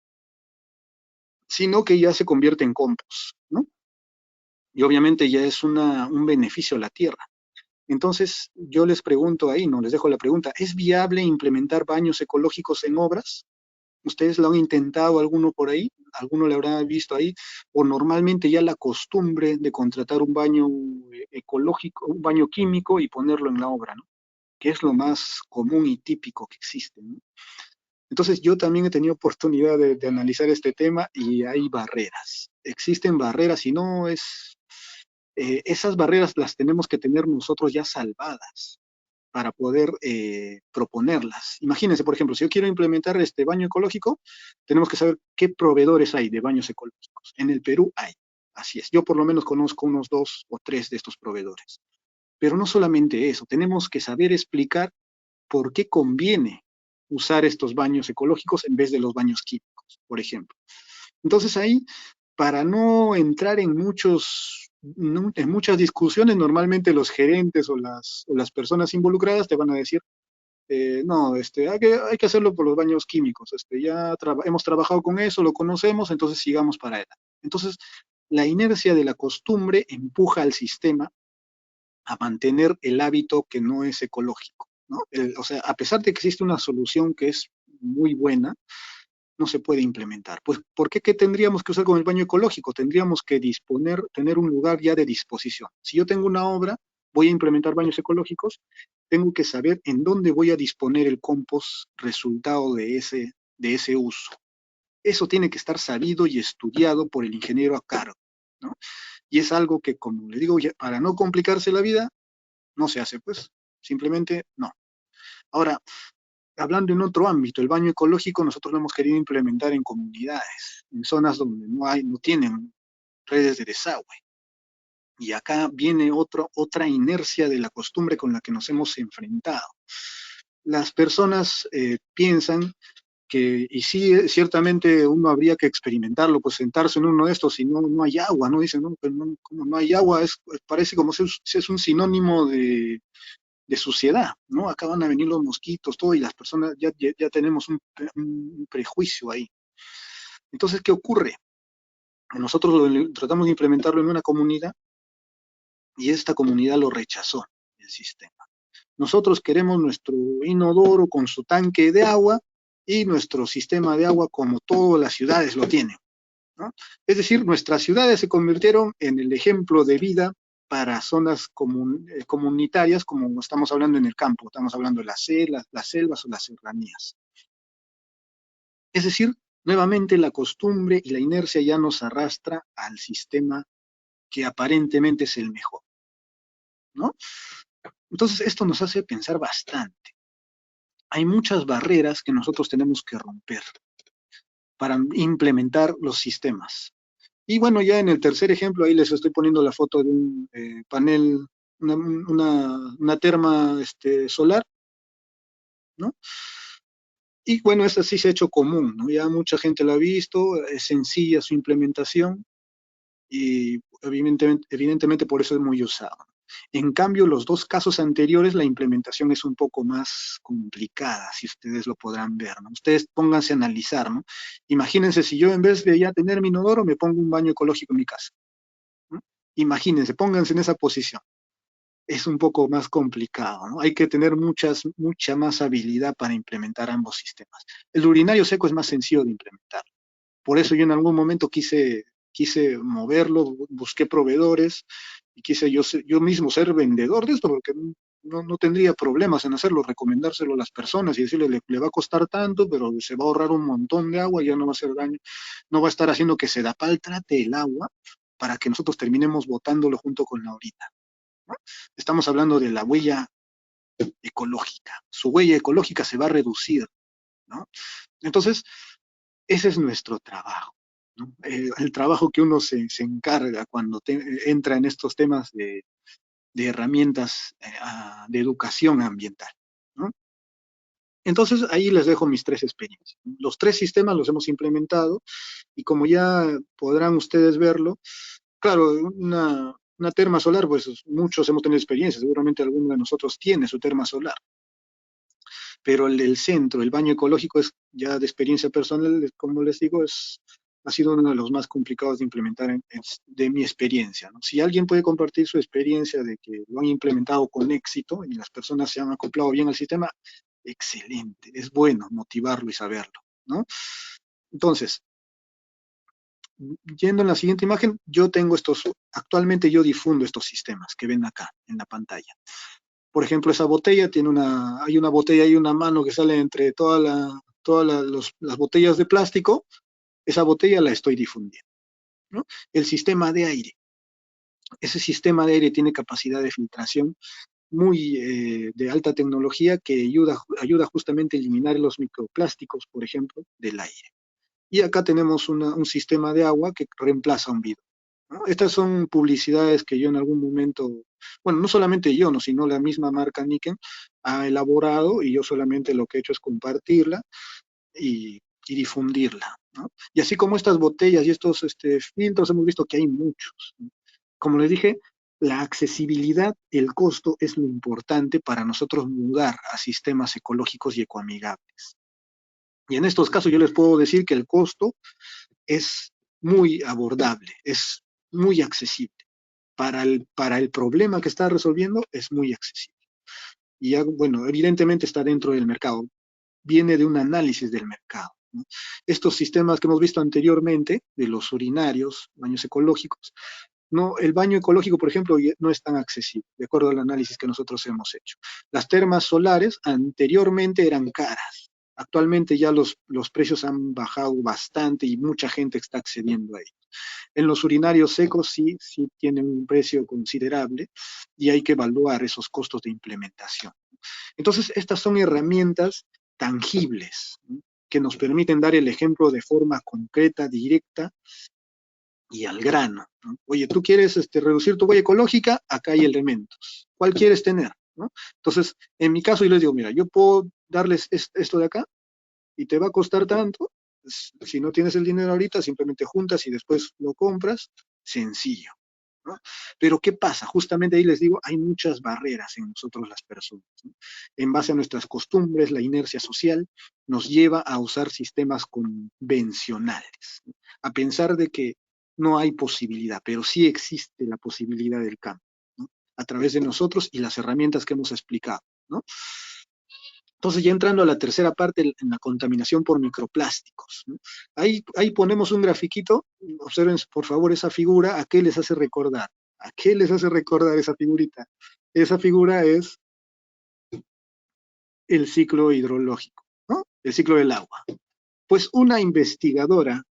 sino que ya se convierte en compost, ¿no? Y obviamente ya es un beneficio a la tierra. Entonces, yo les pregunto ahí, no les dejo la pregunta, ¿es viable implementar baños ecológicos en obras? ¿Ustedes lo han intentado alguno por ahí? ¿Alguno le habrá visto ahí? ¿O normalmente ya la costumbre de contratar un baño ecológico, un baño químico y ponerlo en la obra, ¿no? Que es lo más común y típico que existe, ¿no? Entonces yo también he tenido oportunidad de analizar este tema y hay barreras. Existen barreras y no es... esas barreras las tenemos que tener nosotros ya salvadas para poder proponerlas. Imagínense, por ejemplo, si yo quiero implementar este baño ecológico, tenemos que saber qué proveedores hay de baños ecológicos. En el Perú hay, así es. Yo por lo menos conozco unos 2 o 3 de estos proveedores. Pero no solamente eso, tenemos que saber explicar por qué conviene usar estos baños ecológicos en vez de los baños químicos, por ejemplo. Entonces ahí, para no entrar en muchas discusiones, normalmente los gerentes o las personas involucradas te van a decir, no, hay que hacerlo por los baños químicos, ya hemos trabajado con eso, lo conocemos, entonces sigamos para adelante. Entonces, la inercia de la costumbre empuja al sistema a mantener el hábito que no es ecológico, ¿no? O sea, a pesar de que existe una solución que es muy buena, no se puede implementar. Pues, ¿por qué? ¿Qué tendríamos que usar con el baño ecológico? Tendríamos que tener un lugar ya de disposición. Si yo tengo una obra, voy a implementar baños ecológicos, tengo que saber en dónde voy a disponer el compost resultado de ese uso. Eso tiene que estar sabido y estudiado por el ingeniero a cargo, ¿no? Y es algo que, como le digo, para no complicarse la vida, no se hace, pues, simplemente no. Ahora, hablando en otro ámbito, el baño ecológico nosotros lo hemos querido implementar en comunidades, en zonas donde no tienen redes de desagüe. Y acá viene otra inercia de la costumbre con la que nos hemos enfrentado. Las personas piensan que, y sí, ciertamente uno habría que experimentarlo, pues sentarse en uno de estos, si no hay agua, ¿no? Dicen, no, pero no, como no hay agua, parece como si es un sinónimo de suciedad, ¿no? Acá van a venir los mosquitos, todo, y las personas ya tenemos un prejuicio ahí. Entonces, ¿qué ocurre? Nosotros tratamos de implementarlo en una comunidad y esta comunidad lo rechazó, el sistema. Nosotros queremos nuestro inodoro con su tanque de agua y nuestro sistema de agua como todas las ciudades lo tienen, ¿no? Es decir, nuestras ciudades se convirtieron en el ejemplo de vida para zonas comunitarias, como estamos hablando en el campo, estamos hablando de las selvas o las serranías. Es decir, nuevamente la costumbre y la inercia ya nos arrastra al sistema que aparentemente es el mejor, ¿no? Entonces esto nos hace pensar bastante. Hay muchas barreras que nosotros tenemos que romper para implementar los sistemas. Y bueno, ya en el tercer ejemplo, ahí les estoy poniendo la foto de un panel, una terma solar, ¿no? Y bueno, esta sí se ha hecho común, ¿no? Ya mucha gente lo ha visto, es sencilla su implementación y evidentemente por eso es muy usado. En cambio, los dos casos anteriores, la implementación es un poco más complicada, si ustedes lo podrán ver, ¿no? Ustedes pónganse a analizar, ¿no? Imagínense si yo en vez de ya tener mi inodoro, me pongo un baño ecológico en mi casa, ¿no? Imagínense, pónganse en esa posición. Es un poco más complicado, ¿no? Hay que tener mucha más habilidad para implementar ambos sistemas. El urinario seco es más sencillo de implementar. Por eso yo en algún momento quise moverlo, busqué proveedores y quise yo mismo ser vendedor de esto, porque no tendría problemas en hacerlo, recomendárselo a las personas y decirle, le va a costar tanto, pero se va a ahorrar un montón de agua y ya no va a hacer daño, no va a estar haciendo que Sedapal trate el agua para que nosotros terminemos botándolo junto con la orina, ¿no? Estamos hablando de la huella ecológica. Su huella ecológica se va a reducir, ¿no? Entonces, ese es nuestro trabajo, ¿no? El trabajo que uno se encarga cuando entra en estos temas de herramientas de educación ambiental, ¿no? Entonces, ahí les dejo mis tres experiencias. Los tres sistemas los hemos implementado y como ya podrán ustedes verlo, claro, una terma solar, pues muchos hemos tenido experiencia, seguramente alguno de nosotros tiene su terma solar, pero el centro, el baño ecológico es ya de experiencia personal, como les digo, ha sido uno de los más complicados de implementar de mi experiencia, ¿no? Si alguien puede compartir su experiencia de que lo han implementado con éxito y las personas se han acoplado bien al sistema, excelente, es bueno motivarlo y saberlo, ¿no? Entonces, yendo en la siguiente imagen, actualmente yo difundo estos sistemas que ven acá en la pantalla. Por ejemplo, esa botella hay una botella y una mano que sale entre todas las botellas de plástico. Esa botella la estoy difundiendo, ¿no? El sistema de aire. Ese sistema de aire tiene capacidad de filtración muy de alta tecnología que ayuda justamente a eliminar los microplásticos, por ejemplo, del aire. Y acá tenemos un sistema de agua que reemplaza un vidrio, ¿no? Estas son publicidades que yo en algún momento, bueno, no solamente yo, ¿no? Sino la misma marca Niken ha elaborado y yo solamente lo que he hecho es compartirla y difundirla, ¿no? Y así como estas botellas y estos filtros, hemos visto que hay muchos, ¿no? Como les dije, la accesibilidad, el costo es lo importante para nosotros mudar a sistemas ecológicos y ecoamigables. Y en estos casos yo les puedo decir que el costo es muy abordable, es muy accesible. Para el problema que está resolviendo es muy accesible. Y ya, bueno, evidentemente está dentro del mercado, viene de un análisis del mercado, ¿no? Estos sistemas que hemos visto anteriormente, de los urinarios, baños ecológicos, no, el baño ecológico, por ejemplo, no es tan accesible, de acuerdo al análisis que nosotros hemos hecho. Las termas solares anteriormente eran caras, Actualmente ya los precios han bajado bastante y mucha gente está accediendo a ellos. En los urinarios secos sí tienen un precio considerable y hay que evaluar esos costos de implementación. Entonces, estas son herramientas tangibles, ¿no?, que nos permiten dar el ejemplo de forma concreta, directa y al grano, ¿no? Oye, ¿tú quieres reducir tu huella ecológica? Acá hay elementos. ¿Cuál quieres tener? ¿No? Entonces, en mi caso, yo les digo, mira, yo puedo darles esto de acá y te va a costar tanto. Si no tienes el dinero ahorita, simplemente juntas y después lo compras. Sencillo, ¿no? Pero ¿qué pasa? Justamente ahí les digo, hay muchas barreras en nosotros las personas, ¿no? En base a nuestras costumbres, la inercia social nos lleva a usar sistemas convencionales, ¿no?, a pensar de que no hay posibilidad, pero sí existe la posibilidad del cambio, ¿no?, a través de nosotros y las herramientas que hemos explicado, ¿no? Entonces, ya entrando a la tercera parte, en la contaminación por microplásticos, ¿no? Ahí ponemos un grafiquito. Observen, por favor, esa figura. ¿A qué les hace recordar? ¿A qué les hace recordar esa figurita? Esa figura es el ciclo hidrológico, ¿no? El ciclo del agua. Pues una investigadora,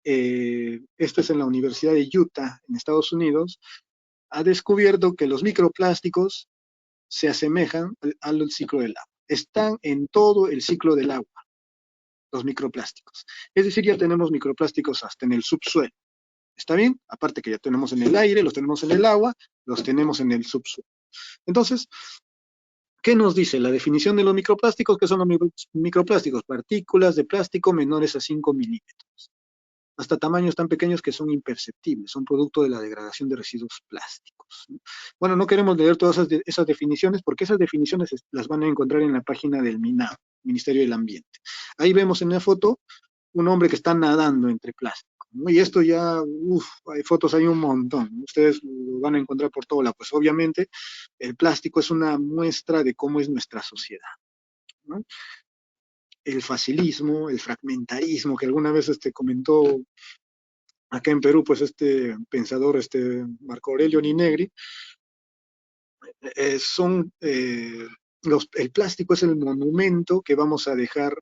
esto es en la Universidad de Utah, en Estados Unidos, ha descubierto que los microplásticos se asemejan al ciclo del agua. Están en todo el ciclo del agua, los microplásticos. Es decir, ya tenemos microplásticos hasta en el subsuelo. ¿Está bien? Aparte que ya tenemos en el aire, los tenemos en el agua, los tenemos en el subsuelo. Entonces, ¿qué nos dice la definición de los microplásticos? ¿Qué son los microplásticos? Partículas de plástico menores a 5 milímetros, hasta tamaños tan pequeños que son imperceptibles, son producto de la degradación de residuos plásticos. Bueno, no queremos leer todas esas definiciones, porque esas definiciones las van a encontrar en la página del MINAO, Ministerio del Ambiente. Ahí vemos en la foto un hombre que está nadando entre plástico, ¿no? Y esto ya, hay fotos, hay un montón, ustedes lo van a encontrar por todo lado. Pues obviamente el plástico es una muestra de cómo es nuestra sociedad, ¿no? El facilismo, el fragmentarismo, que alguna vez comentó acá en Perú, pues pensador, Marco Aurelio Ninegri, el plástico es el monumento que vamos a dejar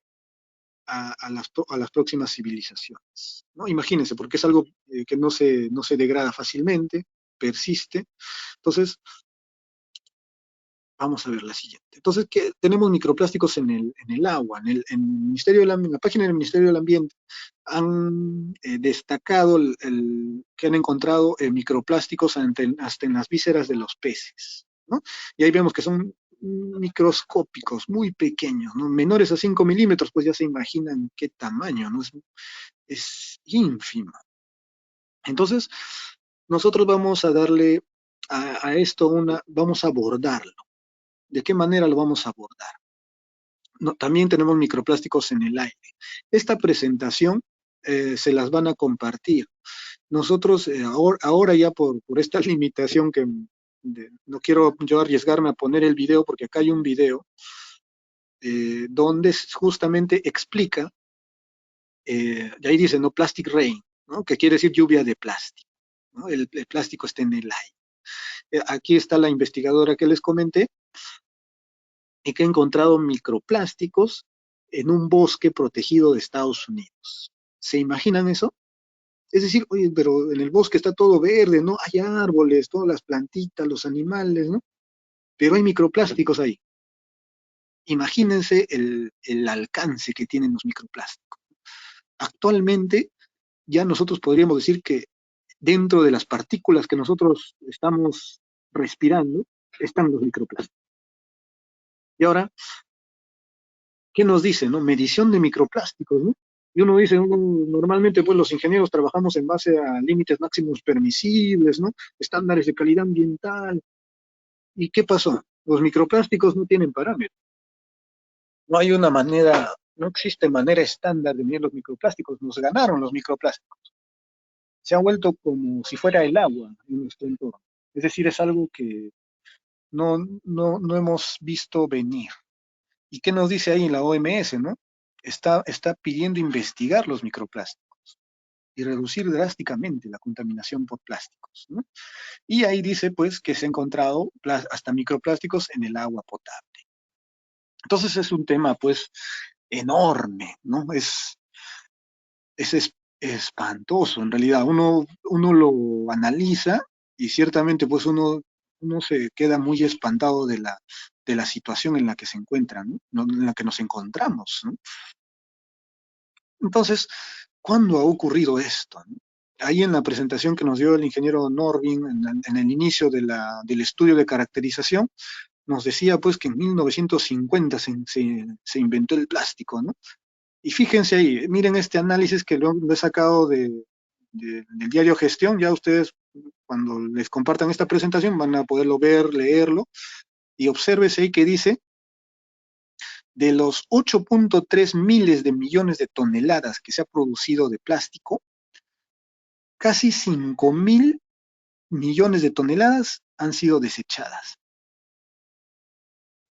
a las próximas civilizaciones, ¿no? Imagínense, porque es algo que no se degrada fácilmente, persiste. Entonces, vamos a ver la siguiente. Entonces, ¿qué? Tenemos microplásticos en el agua. En la página del Ministerio del Ambiente han destacado que han encontrado microplásticos hasta en las vísceras de los peces, ¿no? Y ahí vemos que son microscópicos, muy pequeños, ¿no? Menores a 5 milímetros, pues ya se imaginan qué tamaño, ¿no? Es ínfimo. Entonces, nosotros vamos a darle a esto vamos a abordarlo. ¿De qué manera lo vamos a abordar? No, también tenemos microplásticos en el aire. Esta presentación se las van a compartir. Nosotros ahora ya por esta limitación que no quiero yo arriesgarme a poner el video, porque acá hay un video donde justamente explica, y ahí dice, ¿no? Plastic rain, ¿no?, que quiere decir lluvia de plástico, ¿no? El plástico está en el aire. Aquí está la investigadora que les comenté, y que ha encontrado microplásticos en un bosque protegido de Estados Unidos. ¿Se imaginan eso? Es decir, oye, pero en el bosque está todo verde, ¿no? Hay árboles, todas las plantitas, los animales, ¿no? Pero hay microplásticos ahí. Imagínense el alcance que tienen los microplásticos. Actualmente, ya nosotros podríamos decir que dentro de las partículas que nosotros estamos respirando, están los microplásticos. Y ahora, ¿qué nos dice, no? Medición de microplásticos, ¿no? Y uno dice, normalmente pues los ingenieros trabajamos en base a límites máximos permisibles, ¿no? Estándares de calidad ambiental. ¿Y qué pasó? Los microplásticos no tienen parámetros. No hay una manera, no existe manera estándar de medir los microplásticos. Nos ganaron los microplásticos. Se ha vuelto como si fuera el agua en nuestro entorno. Es decir, es algo que no hemos visto venir. ¿Y qué nos dice ahí en la OMS, no? Está pidiendo investigar los microplásticos y reducir drásticamente la contaminación por plásticos, ¿no? Y ahí dice, pues, que se ha encontrado hasta microplásticos en el agua potable. Entonces es un tema, pues, enorme, ¿no? Es espantoso, en realidad. Uno lo analiza y ciertamente pues uno se queda muy espantado de la situación en la que se encuentra, ¿no? En la que nos encontramos, ¿no? Entonces, ¿cuándo ha ocurrido esto? Ahí en la presentación que nos dio el ingeniero Norvin en el inicio del estudio de caracterización, nos decía pues que en 1950 se inventó el plástico, ¿no? Y fíjense ahí, miren este análisis que lo he sacado del diario Gestión, ya ustedes cuando les compartan esta presentación van a poderlo ver, leerlo, y obsérvese ahí que dice, de los 8.3 miles de millones de toneladas que se ha producido de plástico, casi 5.000 millones de toneladas han sido desechadas.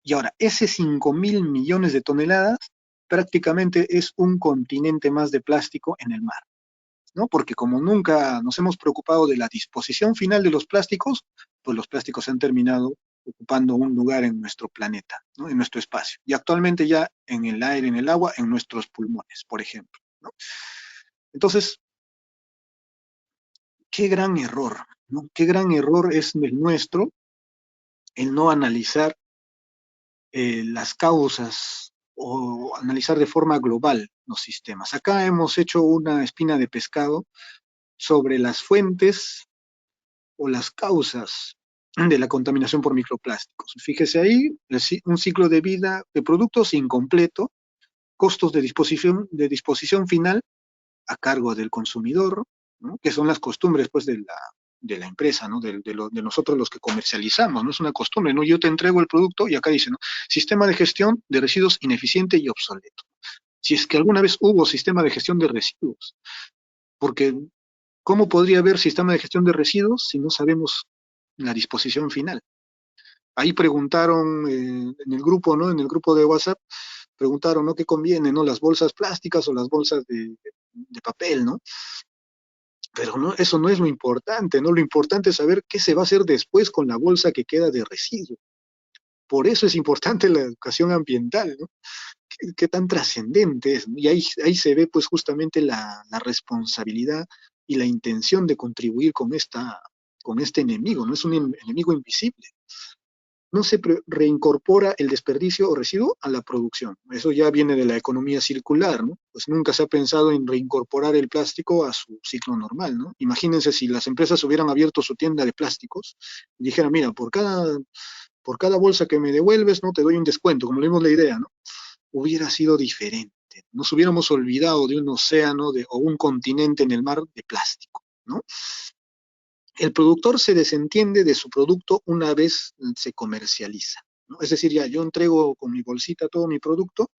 Y ahora, ese 5.000 millones de toneladas prácticamente es un continente más de plástico en el mar, ¿no? Porque como nunca nos hemos preocupado de la disposición final de los plásticos, pues los plásticos han terminado ocupando un lugar en nuestro planeta, ¿no? En nuestro espacio. Y actualmente ya en el aire, en el agua, en nuestros pulmones, por ejemplo, ¿no? Entonces, qué gran error, ¿no? Qué gran error es el nuestro el no analizar las causas o analizar de forma global los sistemas. Acá hemos hecho una espina de pescado sobre las fuentes o las causas de la contaminación por microplásticos. Fíjese ahí, un ciclo de vida de productos incompleto, costos de disposición final a cargo del consumidor, ¿no? Que son las costumbres pues, de la empresa, ¿no? De nosotros los que comercializamos, no es una costumbre, ¿no? Yo te entrego el producto y acá dice, ¿no? Sistema de gestión de residuos ineficiente y obsoleto. Si es que alguna vez hubo sistema de gestión de residuos, porque ¿cómo podría haber sistema de gestión de residuos si no sabemos la disposición final? Ahí preguntaron en el grupo, ¿no? En el grupo de WhatsApp, preguntaron, ¿no? ¿Qué conviene, ¿no? Las bolsas plásticas o las bolsas de papel, ¿no? Pero no, eso no es lo importante, ¿no? Lo importante es saber qué se va a hacer después con la bolsa que queda de residuo. Por eso es importante la educación ambiental, ¿no? Qué tan trascendente es, ¿no? Y ahí se ve pues justamente la responsabilidad y la intención de contribuir con este enemigo, ¿no? Es un enemigo invisible. No se reincorpora el desperdicio o residuo a la producción. Eso ya viene de la economía circular, ¿no? Pues nunca se ha pensado en reincorporar el plástico a su ciclo normal, ¿no? Imagínense si las empresas hubieran abierto su tienda de plásticos y dijeran, mira, por cada bolsa que me devuelves, ¿no? Te doy un descuento, como le dimos la idea, ¿no? Hubiera sido diferente. Nos hubiéramos olvidado de un océano o un continente en el mar de plástico, ¿no? El productor se desentiende de su producto una vez se comercializa, ¿no? Es decir, ya yo entrego con mi bolsita todo mi producto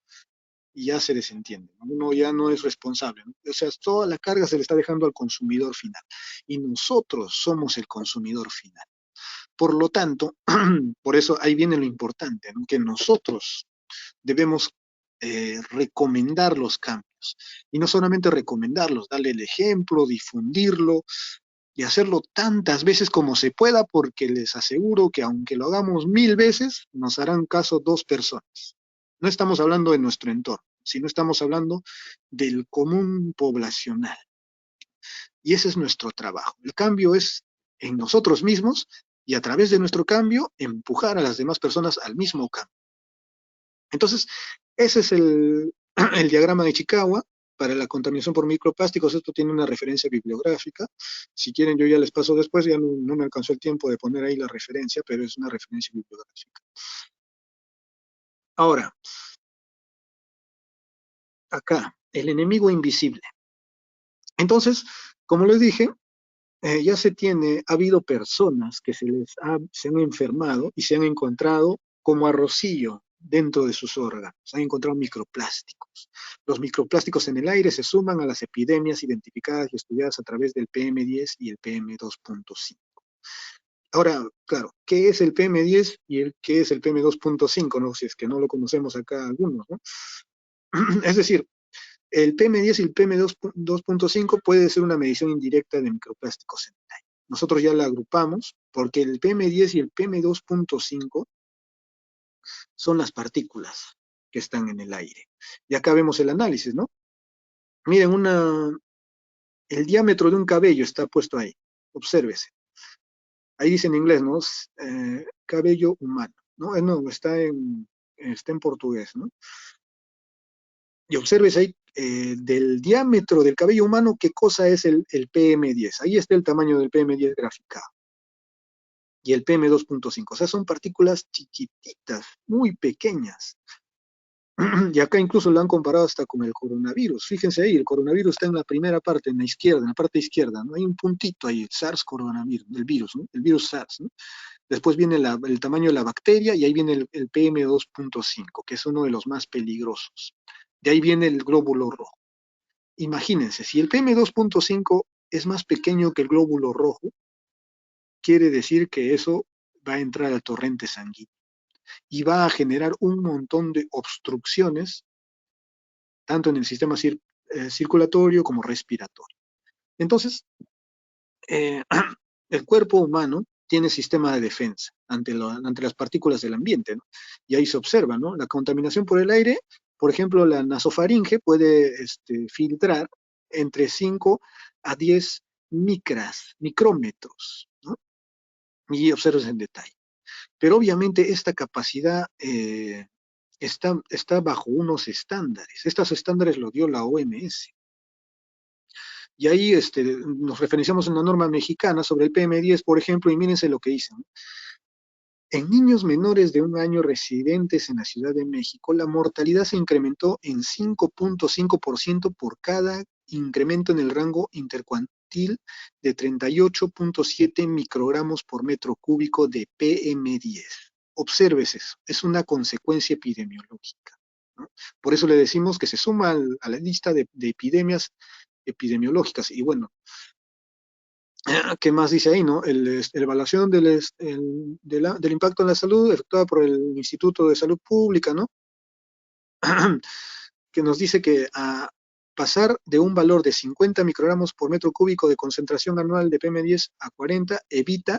y ya se desentiende, ¿no? Uno ya no es responsable, ¿no? O sea, toda la carga se le está dejando al consumidor final y nosotros somos el consumidor final. Por lo tanto, por eso ahí viene lo importante, ¿no? Que nosotros debemos recomendar los cambios y no solamente recomendarlos, darle el ejemplo, difundirlo, y hacerlo tantas veces como se pueda, porque les aseguro que aunque lo hagamos 1000 veces, nos harán caso 2 personas. No estamos hablando de nuestro entorno, sino estamos hablando del común poblacional. Y ese es nuestro trabajo. El cambio es en nosotros mismos y a través de nuestro cambio empujar a las demás personas al mismo cambio. Entonces, ese es el diagrama de Chicagua para la contaminación por microplásticos. Esto tiene una referencia bibliográfica. Si quieren, yo ya les paso después, ya no me alcanzó el tiempo de poner ahí la referencia, pero es una referencia bibliográfica. Ahora, acá, el enemigo invisible. Entonces, como les dije, ya ha habido personas que se han enfermado y se han encontrado como arrocillo dentro de sus órganos, han encontrado microplásticos. Los microplásticos en el aire se suman a las epidemias identificadas y estudiadas a través del PM10 y el PM2.5. Ahora, claro, ¿qué es el PM10 y qué es el PM2.5? ¿No? Si es que no lo conocemos acá algunos, ¿no? Es decir, el PM10 y el PM2.5 puede ser una medición indirecta de microplásticos en el aire. Nosotros ya la agrupamos porque el PM10 y el PM2.5 son las partículas. que están en el aire. Y acá vemos el análisis, ¿no? Miren, el diámetro de un cabello está puesto ahí. Obsérvese. Ahí dice en inglés, ¿no? Cabello humano, ¿no? No, está en portugués, ¿no? Y observes ahí del diámetro del cabello humano, ¿qué cosa es el PM10? Ahí está el tamaño del PM10 graficado. Y el PM2.5, o sea, son partículas chiquititas, muy pequeñas. Y acá incluso lo han comparado hasta con el coronavirus. Fíjense ahí, el coronavirus está en la primera parte, en la izquierda, en la parte izquierda, ¿no? Hay un puntito ahí, el SARS coronavirus, el virus, ¿no? El virus SARS, ¿no? Después viene el tamaño de la bacteria y ahí viene el PM2.5, que es uno de los más peligrosos. De ahí viene el glóbulo rojo. Imagínense, si el PM2.5 es más pequeño que el glóbulo rojo, quiere decir que eso va a entrar al torrente sanguíneo y va a generar un montón de obstrucciones, tanto en el sistema circulatorio como respiratorio. Entonces, el cuerpo humano tiene sistema de defensa ante las partículas del ambiente, ¿no? Y ahí se observa, ¿no? La contaminación por el aire, por ejemplo, la nasofaringe puede filtrar entre 5 a 10 micrómetros, ¿no? Y observes en detalle. Pero obviamente esta capacidad está bajo unos estándares. Estos estándares lo dio la OMS. Y ahí nos referenciamos a una norma mexicana sobre el PM10, por ejemplo, y mírense lo que dicen. En niños menores de 1 año residentes en la Ciudad de México, la mortalidad se incrementó en 5.5% por cada incremento en el rango intercuartil de 38.7 microgramos por metro cúbico de PM10. Observes eso, es una consecuencia epidemiológica, ¿no? Por eso le decimos que se suma a la lista de epidemias epidemiológicas. Y bueno, ¿qué más dice ahí, no? La evaluación del impacto en la salud efectuada por el Instituto de Salud Pública, ¿no? Que nos dice que a pasar de un valor de 50 microgramos por metro cúbico de concentración anual de PM10 a 40 evita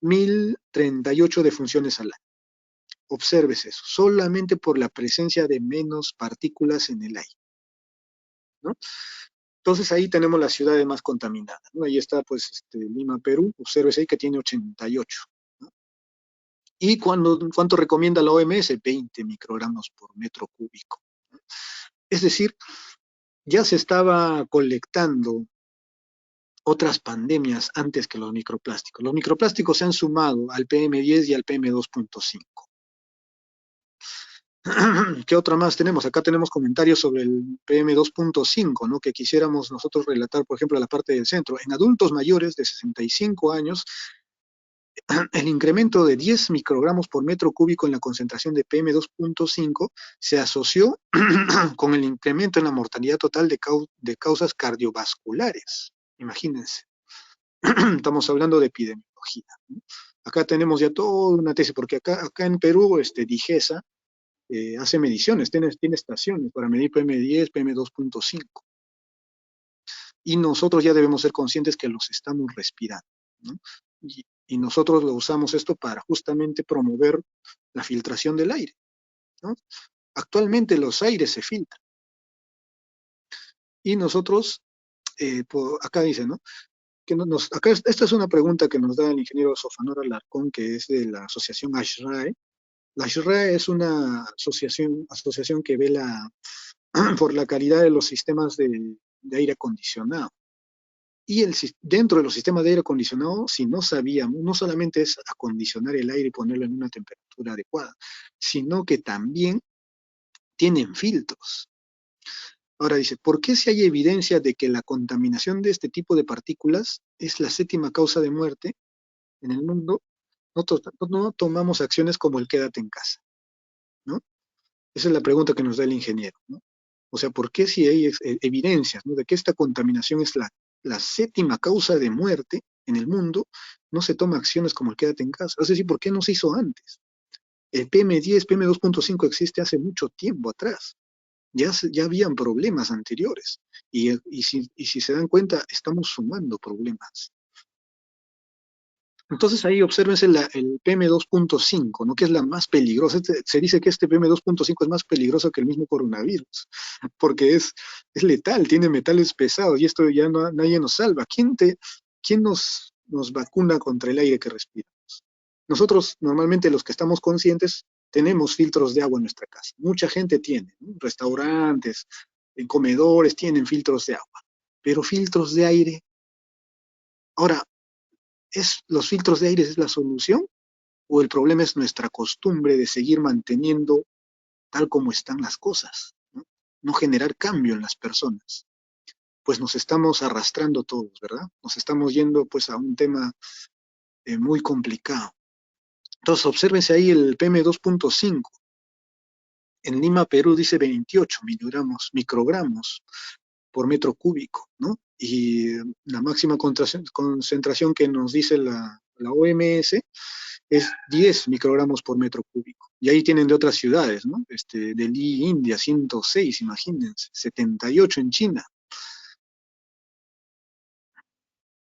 1038 defunciones al año. Observes eso, solamente por la presencia de menos partículas en el aire, ¿no? Entonces ahí tenemos las ciudades más contaminadas, ¿no? Ahí está pues Lima, Perú, observes ahí que tiene 88, ¿no? ¿Y cuánto recomienda la OMS? 20 microgramos por metro cúbico, ¿no? Es decir, ya se estaba colectando otras pandemias antes que los microplásticos. Los microplásticos se han sumado al PM10 y al PM2.5. ¿Qué otra más tenemos? Acá tenemos comentarios sobre el PM2.5, ¿no? Que quisiéramos nosotros relatar, por ejemplo, a la parte del centro. En adultos mayores de 65 años, el incremento de 10 microgramos por metro cúbico en la concentración de PM2.5 se asoció con el incremento en la mortalidad total de causas cardiovasculares. Imagínense. Estamos hablando de epidemiología, ¿no? Acá tenemos ya toda una tesis, porque acá en Perú, DIGESA, hace mediciones, tiene estaciones para medir PM10, PM2.5. Y nosotros ya debemos ser conscientes que los estamos respirando, ¿no? Y nosotros lo usamos esto para justamente promover la filtración del aire, ¿no? Actualmente los aires se filtran. Y nosotros, acá dice, ¿no? Acá esta es una pregunta que nos da el ingeniero Sofanor Alarcón, que es de la asociación ASHRAE. La ASHRAE es una asociación que vela por la calidad de los sistemas de aire acondicionado. Y dentro de los sistemas de aire acondicionado, si no sabíamos, no solamente es acondicionar el aire y ponerlo en una temperatura adecuada, sino que también tienen filtros. Ahora dice, ¿por qué si hay evidencia de que la contaminación de este tipo de partículas es la 7ª causa de muerte en el mundo, no tomamos acciones como el quédate en casa, ¿no? Esa es la pregunta que nos da el ingeniero, ¿no? O sea, ¿por qué si hay evidencias, ¿no?, de que esta contaminación es la 7ª causa de muerte en el mundo, no se toma acciones como el quédate en casa? Es decir, ¿por qué no se hizo antes? El PM10, PM2.5 existe hace mucho tiempo atrás. Ya habían problemas anteriores. Y si se dan cuenta, estamos sumando problemas. Entonces ahí obsérvense el PM2.5, ¿no? Que es la más peligrosa. Se dice que este PM2.5 es más peligroso que el mismo coronavirus, porque es letal, tiene metales pesados y esto ya nadie nos salva. ¿Quién nos vacuna contra el aire que respiramos? Nosotros, normalmente los que estamos conscientes, tenemos filtros de agua en nuestra casa. Mucha gente tiene, ¿no? Restaurantes, en comedores tienen filtros de agua, pero filtros de aire. Ahora, ¿los filtros de aire es la solución? ¿O el problema es nuestra costumbre de seguir manteniendo tal como están las cosas? No generar cambio en las personas. Pues nos estamos arrastrando todos, ¿verdad? Nos estamos yendo pues a un tema muy complicado. Entonces, obsérvense ahí el PM2.5. En Lima, Perú, dice 28 microgramos por metro cúbico, ¿no? Y la máxima concentración que nos dice la OMS es 10 microgramos por metro cúbico. Y ahí tienen de otras ciudades, ¿no? Delhi, India, 106, imagínense, 78 en China.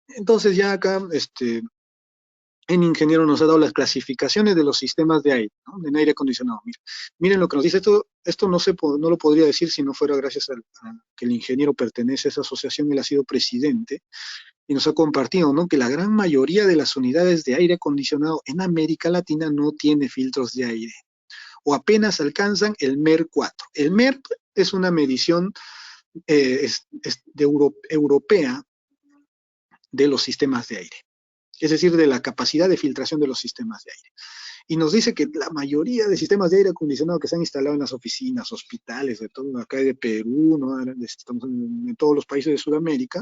Entonces ya acá, en Ingeniero nos ha dado las clasificaciones de los sistemas de aire, ¿no? En aire acondicionado. Miren lo que nos dice esto no lo podría decir si no fuera gracias a que el ingeniero pertenece a esa asociación, él ha sido presidente, y nos ha compartido, ¿no? Que la gran mayoría de las unidades de aire acondicionado en América Latina no tiene filtros de aire, o apenas alcanzan el MER 4. El MER es una medición europea de los sistemas de aire, es decir, de la capacidad de filtración de los sistemas de aire. Y nos dice que la mayoría de sistemas de aire acondicionado que se han instalado en las oficinas, hospitales, de todo acá de Perú, ¿no? Estamos en todos los países de Sudamérica,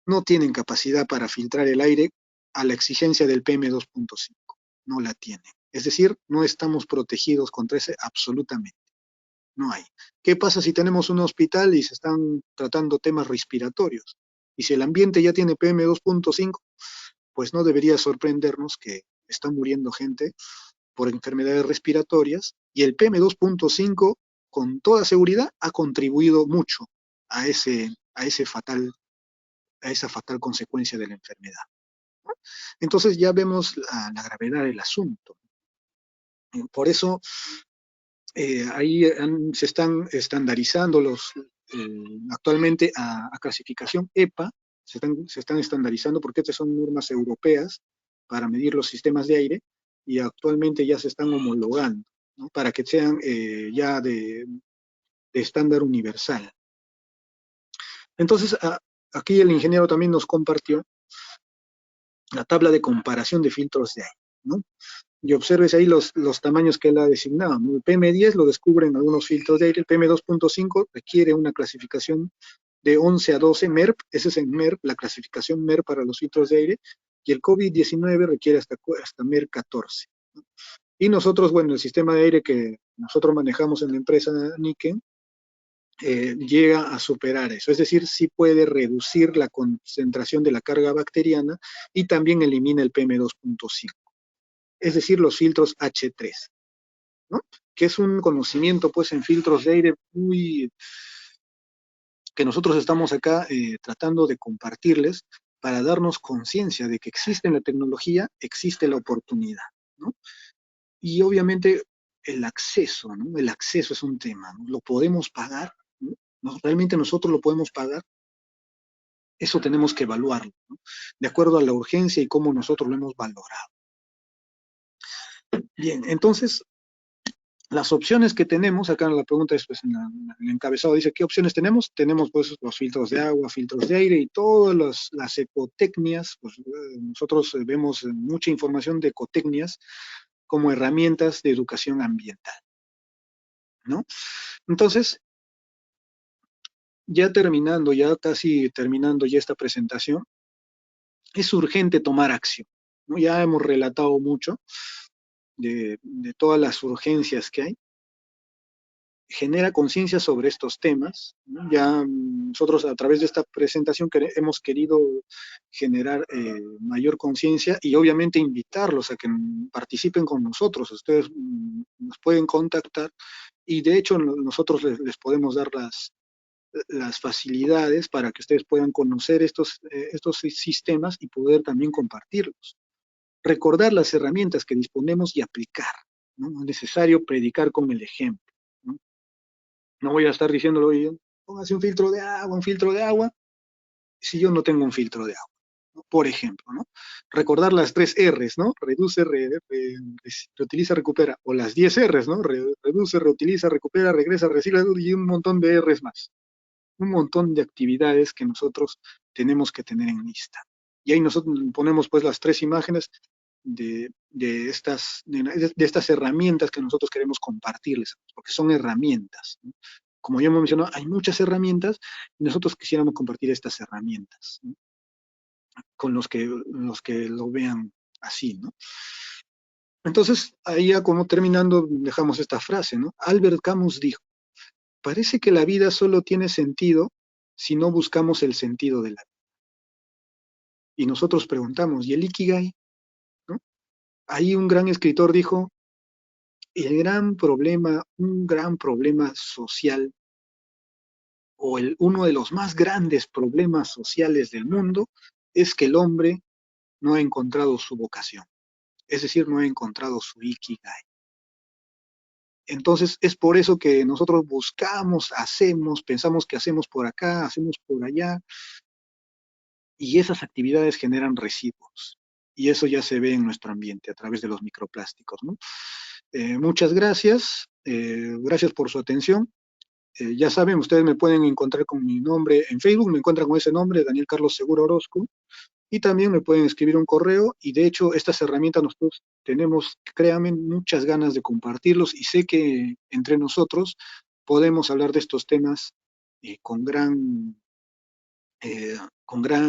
no tienen capacidad para filtrar el aire a la exigencia del PM2.5. No la tienen. Es decir, no estamos protegidos contra ese absolutamente. No hay. ¿Qué pasa si tenemos un hospital y se están tratando temas respiratorios? Y si el ambiente ya tiene PM2.5, pues no debería sorprendernos que está muriendo gente por enfermedades respiratorias y el PM2.5 con toda seguridad ha contribuido mucho a esa fatal consecuencia de la enfermedad. Entonces ya vemos la gravedad del asunto. Por eso ahí se están estandarizando actualmente a clasificación EPA, se están estandarizando porque estas son normas europeas para medir los sistemas de aire y actualmente ya se están homologando, ¿no? Para que sean ya de estándar universal. Entonces, aquí el ingeniero también nos compartió la tabla de comparación de filtros de aire, ¿no? Y observes ahí los tamaños que él ha designado, ¿no? El PM10 lo descubren algunos filtros de aire, el PM2.5 requiere una clasificación de 11 a 12 MERP, ese es en MERP, la clasificación MERP para los filtros de aire, y el COVID-19 requiere hasta MERP 14. ¿No? Y nosotros, bueno, el sistema de aire que nosotros manejamos en la empresa Niken, llega a superar eso, es decir, sí puede reducir la concentración de la carga bacteriana y también elimina el PM2.5. Es decir, los filtros H3, ¿no? Que es un conocimiento, pues, en filtros de aire que nosotros estamos acá tratando de compartirles para darnos conciencia de que existe la tecnología, existe la oportunidad, ¿no? Y obviamente el acceso, ¿no? El acceso es un tema, ¿no? ¿Lo podemos pagar? ¿No? ¿Realmente nosotros lo podemos pagar? Eso tenemos que evaluarlo, ¿no? De acuerdo a la urgencia y cómo nosotros lo hemos valorado. Bien, entonces, las opciones que tenemos, acá la pregunta es, pues, en el encabezado dice, ¿qué opciones tenemos? Tenemos, pues, los filtros de agua, filtros de aire y todas las ecotecnias, pues, nosotros vemos mucha información de ecotecnias como herramientas de educación ambiental, ¿no? Entonces, ya casi terminando ya esta presentación, es urgente tomar acción, ¿no? Ya hemos relatado mucho de todas las urgencias que hay. Genera conciencia sobre estos temas, ¿no? Ya nosotros a través de esta presentación hemos querido generar mayor conciencia y obviamente invitarlos a que participen con nosotros. Ustedes nos pueden contactar y de hecho nosotros les podemos dar las facilidades para que ustedes puedan conocer estos sistemas y poder también compartirlos. recordar las herramientas que disponemos y aplicar, ¿no? No es necesario predicar con el ejemplo, ¿no? No voy a estar diciéndolo, oye, póngase un filtro de agua, si yo no tengo un filtro de agua, ¿no? Por ejemplo, ¿no? Recordar las 3 R's, ¿no? Reduce, reutiliza, recupera, o las 10 R's, ¿no? Reduce, reutiliza, recupera, regresa, recicla, y un montón de R's más. Un montón de actividades que nosotros tenemos que tener en lista. Y ahí nosotros ponemos pues las 3 imágenes de estas herramientas que nosotros queremos compartirles, porque son herramientas, ¿no? Como ya hemos mencionado, hay muchas herramientas y nosotros quisiéramos compartir estas herramientas, ¿no? Con los que lo vean así, ¿no? Entonces, ahí ya como terminando, dejamos esta frase, ¿no? Albert Camus dijo, parece que la vida solo tiene sentido si no buscamos el sentido de la vida. Y nosotros preguntamos, ¿y el Ikigai? ¿No? Ahí un gran escritor dijo, un gran problema social, o uno de los más grandes problemas sociales del mundo, es que el hombre no ha encontrado su vocación. Es decir, no ha encontrado su Ikigai. Entonces, es por eso que nosotros buscamos, pensamos que hacemos por acá, hacemos por allá, y esas actividades generan residuos. Y eso ya se ve en nuestro ambiente a través de los microplásticos, ¿no? Muchas gracias. Gracias por su atención. Ya saben, ustedes me pueden encontrar con mi nombre en Facebook, me encuentran con ese nombre, Daniel Carlos Segura Orozco, y también me pueden escribir un correo, y de hecho estas herramientas nosotros tenemos, créanme, muchas ganas de compartirlos, y sé que entre nosotros podemos hablar de estos temas con gran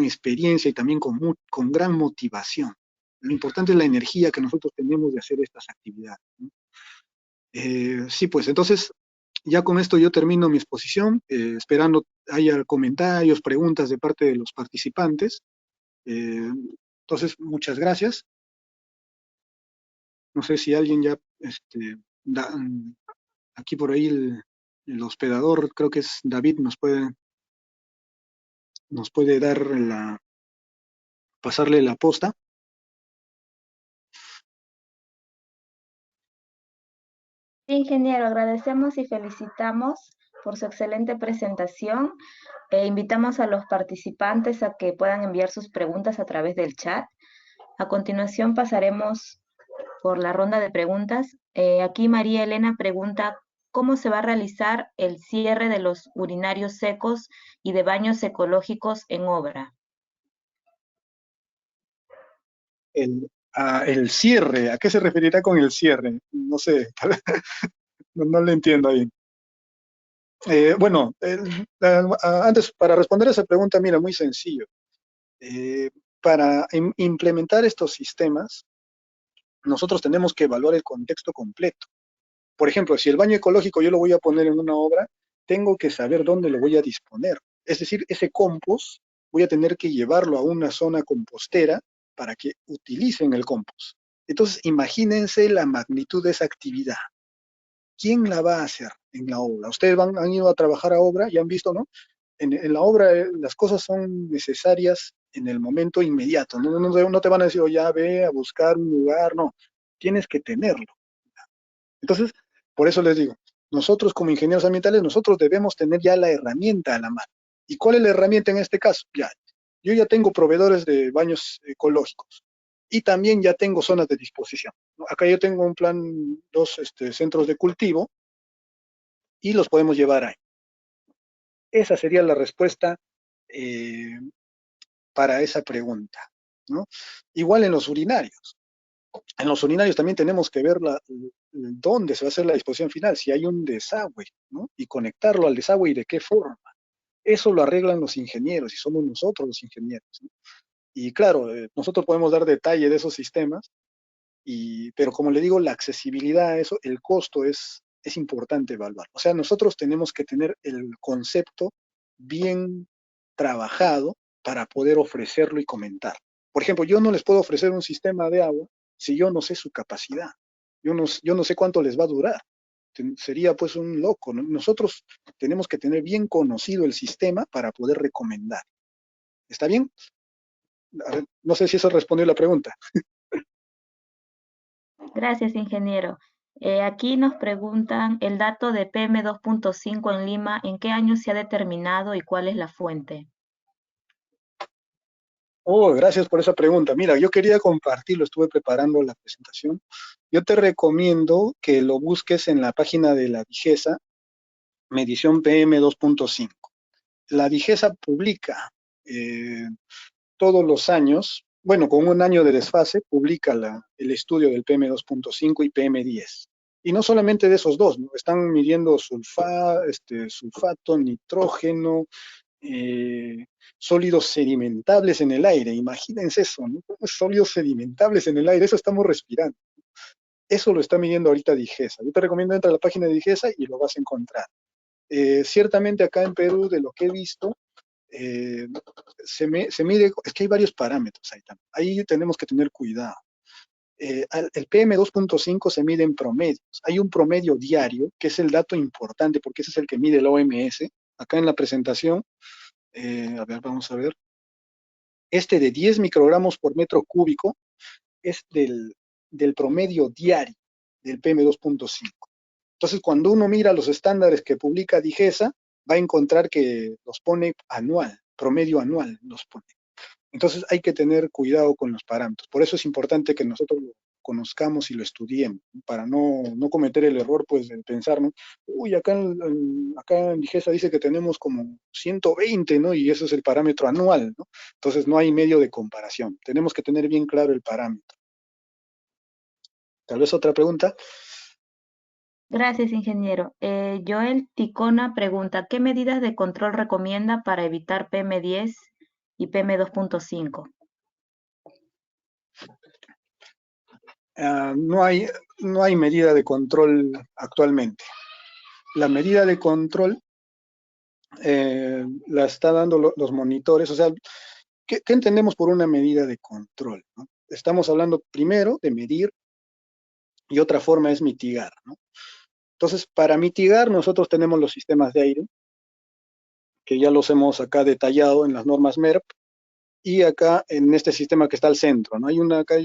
experiencia y también con gran motivación. Lo importante es la energía que nosotros tenemos de hacer estas actividades, ¿no? Sí, pues entonces ya con esto yo termino mi exposición, esperando haya comentarios, preguntas de parte de los participantes. Entonces, muchas gracias. No sé si alguien ya, aquí por ahí el hospedador, creo que es David, nos puede pasarle la posta. Sí, ingeniero, agradecemos y felicitamos por su excelente presentación. Invitamos a los participantes a que puedan enviar sus preguntas a través del chat. A continuación pasaremos por la ronda de preguntas. Aquí María Elena pregunta, ¿cómo se va a realizar el cierre de los urinarios secos y de baños ecológicos en obra? El cierre, ¿a qué se referirá con el cierre? No sé, no le entiendo ahí. Bueno, antes, para responder a esa pregunta, mira, muy sencillo. Para implementar estos sistemas, nosotros tenemos que evaluar el contexto completo. Por ejemplo, si el baño ecológico yo lo voy a poner en una obra, tengo que saber dónde lo voy a disponer. Es decir, ese compost voy a tener que llevarlo a una zona compostera para que utilicen el compost. Entonces, imagínense la magnitud de esa actividad. ¿Quién la va a hacer en la obra? Ustedes han ido a trabajar a obra y han visto, ¿no? En la obra las cosas son necesarias en el momento inmediato. No te van a decir, oh, ya ve a buscar un lugar, no. Tienes que tenerlo. Entonces, por eso les digo, nosotros como ingenieros ambientales, nosotros debemos tener ya la herramienta a la mano. ¿Y cuál es la herramienta en este caso? Yo ya tengo proveedores de baños ecológicos y también ya tengo zonas de disposición, ¿no? Acá yo tengo un plan, 2 centros de cultivo y los podemos llevar ahí. Esa sería la respuesta eh, para esa pregunta, ¿no? Igual en los urinarios. En los urinarios también tenemos que ver dónde se va a hacer la disposición final, si hay un desagüe, ¿no? Y conectarlo al desagüe y de qué forma. Eso lo arreglan los ingenieros y somos nosotros los ingenieros, ¿no? Y claro, nosotros podemos dar detalle de esos sistemas, pero como le digo, la accesibilidad a eso, el costo es importante evaluar. O sea, nosotros tenemos que tener el concepto bien trabajado para poder ofrecerlo y comentar. Por ejemplo, yo no les puedo ofrecer un sistema de agua si yo no sé su capacidad. Yo no sé cuánto les va a durar. Sería pues un loco, ¿no? Nosotros tenemos que tener bien conocido el sistema para poder recomendar. ¿Está bien? A ver, no sé si eso respondió la pregunta. Gracias, ingeniero. Aquí nos preguntan el dato de PM2.5 en Lima, ¿en qué año se ha determinado y cuál es la fuente? Oh, gracias por esa pregunta. Mira, yo quería compartirlo, estuve preparando la presentación. Yo te recomiendo que lo busques en la página de la DIGESA, medición PM2.5. La DIGESA publica eh, todos los años, bueno, con un año de desfase, publica el estudio del PM2.5 y PM10. Y no solamente de esos dos, ¿no? Están midiendo sulfato, nitrógeno, eh, sólidos sedimentables en el aire. Imagínense eso, ¿no? Sólidos sedimentables en el aire, eso estamos respirando. Eso lo está midiendo ahorita DIGESA. Yo te recomiendo entrar a la página de DIGESA y lo vas a encontrar. Ciertamente acá en Perú, de lo que he visto, eh, se mide, es que hay varios parámetros ahí también. Ahí tenemos que tener cuidado. El PM2.5 se mide en promedios. Hay un promedio diario, que es el dato importante, porque ese es el que mide el OMS. Acá en la presentación, a ver, vamos a ver. Este de 10 microgramos por metro cúbico es del promedio diario del PM2.5. Entonces, cuando uno mira los estándares que publica DIGESA, va a encontrar que los pone anual, promedio anual los pone. Entonces, hay que tener cuidado con los parámetros. Por eso es importante que nosotros lo conozcamos y lo estudiemos, para no cometer el error pues, de pensar, ¿no? Uy, acá en DIGESA dice que tenemos como 120, ¿no? Y eso es el parámetro anual, ¿no? Entonces, no hay medio de comparación. Tenemos que tener bien claro el parámetro. Tal vez otra pregunta. Gracias, ingeniero. Joel Ticona pregunta, ¿qué medidas de control recomienda para evitar PM10 y PM2.5? No hay medida de control actualmente. La medida de control la está dando los monitores. O sea, ¿qué entendemos por una medida de control, ¿no? Estamos hablando primero de medir y otra forma es mitigar, ¿no? Entonces, para mitigar nosotros tenemos los sistemas de aire, que ya los hemos acá detallado en las normas MERP, y acá en este sistema que está al centro, ¿no? Acá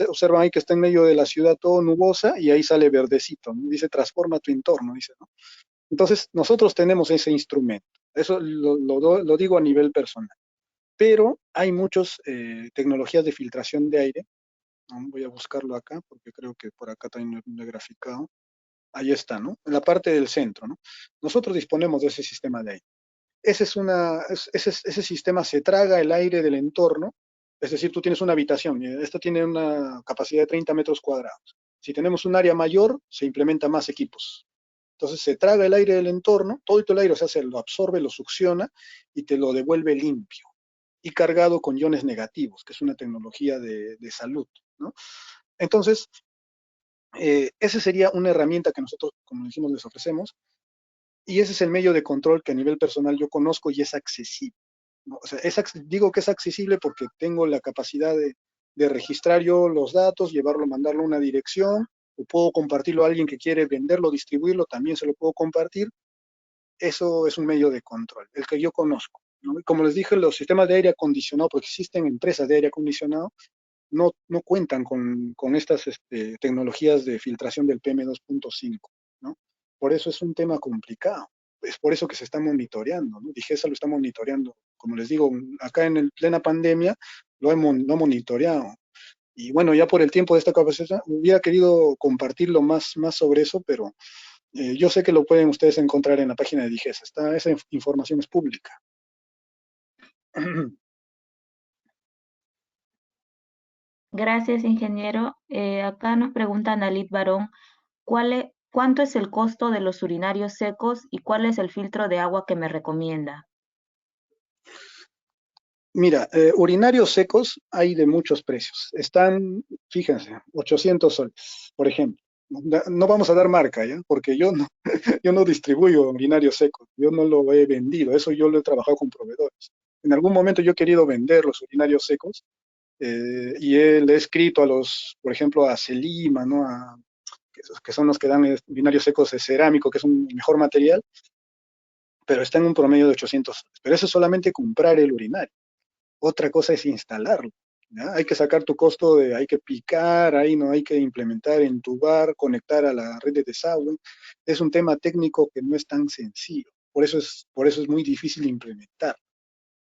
observan ahí que está en medio de la ciudad todo nubosa y ahí sale verdecito, ¿no? Dice, transforma tu entorno, dice, ¿no? Entonces, nosotros tenemos ese instrumento. Eso lo digo a nivel personal. Pero hay muchas tecnologías de filtración de aire. Voy a buscarlo acá, porque creo que por acá también lo he graficado. Ahí está, ¿no? En la parte del centro, ¿no? Nosotros disponemos de ese sistema de aire. Ese sistema se traga el aire del entorno, es decir, tú tienes una habitación, esta tiene una capacidad de 30 metros cuadrados. Si tenemos un área mayor, se implementa más equipos. Entonces se traga el aire del entorno, todo el aire, o sea, se lo absorbe, lo succiona y te lo devuelve limpio y cargado con iones negativos, que es una tecnología de salud, ¿no? Entonces, esa sería una herramienta que nosotros, como dijimos, les ofrecemos, y ese es el medio de control que a nivel personal yo conozco y es accesible, ¿no? O sea, digo que es accesible porque tengo la capacidad de registrar yo los datos, llevarlo, mandarlo a una dirección, o puedo compartirlo a alguien que quiere venderlo, distribuirlo, también se lo puedo compartir. Eso es un medio de control, el que yo conozco, ¿no? Y como les dije, los sistemas de aire acondicionado, porque existen empresas de aire acondicionado, no cuentan con estas tecnologías de filtración del PM2.5, ¿no? Por eso es un tema complicado. Es por eso que se está monitoreando, ¿no? DIGESA lo está monitoreando. Como les digo, acá en plena pandemia lo ha monitoreado. Y bueno, ya por el tiempo de esta capacitación, hubiera querido compartirlo más sobre eso, pero yo sé que lo pueden ustedes encontrar en la página de DIGESA. Esa información es pública. Gracias, ingeniero. Acá nos pregunta Nalit Barón, ¿cuánto es el costo de los urinarios secos y cuál es el filtro de agua que me recomienda? Mira, urinarios secos hay de muchos precios. Están, fíjense, 800 soles, por ejemplo. No vamos a dar marca, ¿ya? Porque yo no, yo no distribuyo urinarios secos, yo no lo he vendido, eso yo lo he trabajado con proveedores. En algún momento yo he querido vender los urinarios secos y le he escrito a por ejemplo, a Celima, ¿no? Que son los que dan urinarios secos de cerámico, que es un mejor material, pero está en un promedio de 800 soles. Pero eso es solamente comprar el urinario. Otra cosa es instalarlo. ¿ya? Hay que sacar tu costo hay que picar, ahí no hay que implementar, entubar, conectar a la red de desagüe. Es un tema técnico que no es tan sencillo. Por eso es muy difícil implementar.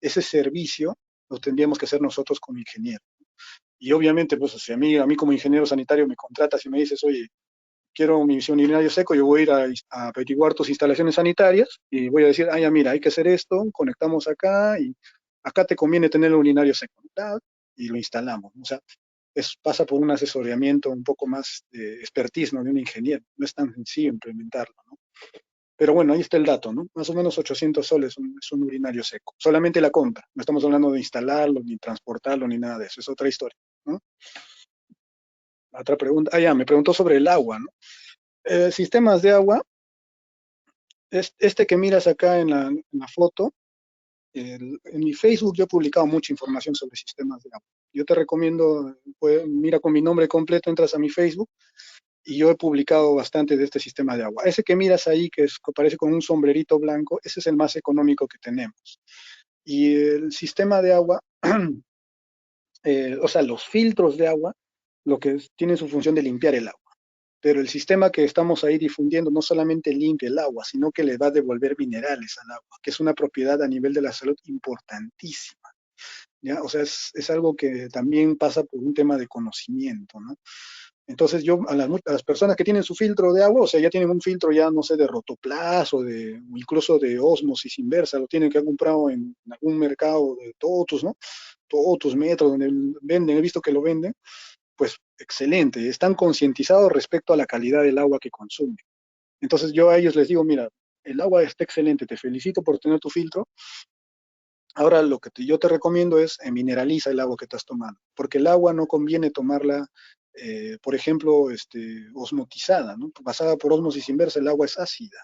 Ese servicio lo tendríamos que hacer nosotros como ingenieros. Y obviamente, pues, si a mí como ingeniero sanitario me contratas y me dices, oye, quiero mi urinario seco, yo voy a ir a averiguar tus instalaciones sanitarias y voy a decir, ah, ya mira, hay que hacer esto, conectamos acá y acá te conviene tener el urinario seco, ¿verdad? Y lo instalamos. O sea, pasa por un asesoramiento un poco más de expertise, ¿no? De un ingeniero. No es tan sencillo implementarlo, ¿no? Pero bueno, ahí está el dato, ¿no? Más o menos 800 soles es un urinario seco. Solamente la compra. No estamos hablando de instalarlo, ni transportarlo, ni nada de eso. Es otra historia, ¿no? Otra pregunta. Ah, ya, me preguntó sobre el agua, ¿no? Sistemas de agua, este que miras acá en la foto, en mi Facebook yo he publicado mucha información sobre sistemas de agua. Yo te recomiendo, mira con mi nombre completo, entras a mi Facebook y yo he publicado bastante de este sistema de agua. Ese que miras ahí, que parece con un sombrerito blanco, ese es el más económico que tenemos. Y el sistema de agua, o sea, los filtros de agua, tienen su función de limpiar el agua. Pero el sistema que estamos ahí difundiendo no solamente limpia el agua, sino que le va a devolver minerales al agua, que es una propiedad a nivel de la salud importantísima, ¿ya? O sea, es algo que también pasa por un tema de conocimiento, ¿no? Entonces yo a las personas que tienen su filtro de agua, o sea, ya tienen un filtro ya, no sé, de Rotoplas o incluso de ósmosis inversa, lo tienen que haber comprado en algún mercado de Totus, ¿no? Totus, Metro, donde venden, he visto que lo venden, pues excelente, están concientizados respecto a la calidad del agua que consumen. Entonces yo a ellos les digo, mira, el agua está excelente, te felicito por tener tu filtro. Ahora lo que yo te recomiendo es mineraliza el agua que estás tomando, porque el agua no conviene tomarla, por ejemplo, osmotizada, ¿no? Basada por ósmosis inversa, el agua es ácida,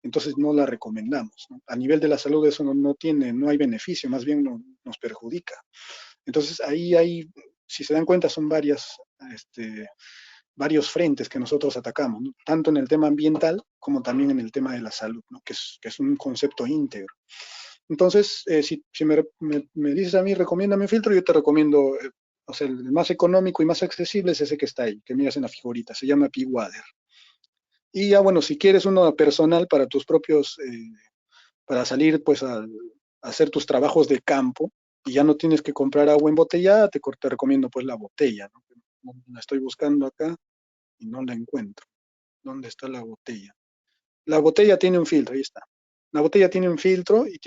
entonces no la recomendamos, ¿no? A nivel de la salud eso no hay beneficio, más bien nos perjudica. Entonces ahí, si se dan cuenta, son varios frentes que nosotros atacamos, ¿no? Tanto en el tema ambiental como también en el tema de la salud, ¿no? que es un concepto íntegro. Entonces, si me dices a mí, recomiéndame un filtro, yo te recomiendo, o sea, el más económico y más accesible es ese que está ahí, que miras en la figurita, se llama P-Water. Y ya, bueno, si quieres uno personal para tus propios, para salir pues a hacer tus trabajos de campo, y ya no tienes que comprar agua embotellada, te recomiendo pues la botella, ¿no? La estoy buscando acá y no la encuentro. ¿Dónde está la botella? La botella tiene un filtro, ahí está. La botella tiene un filtro y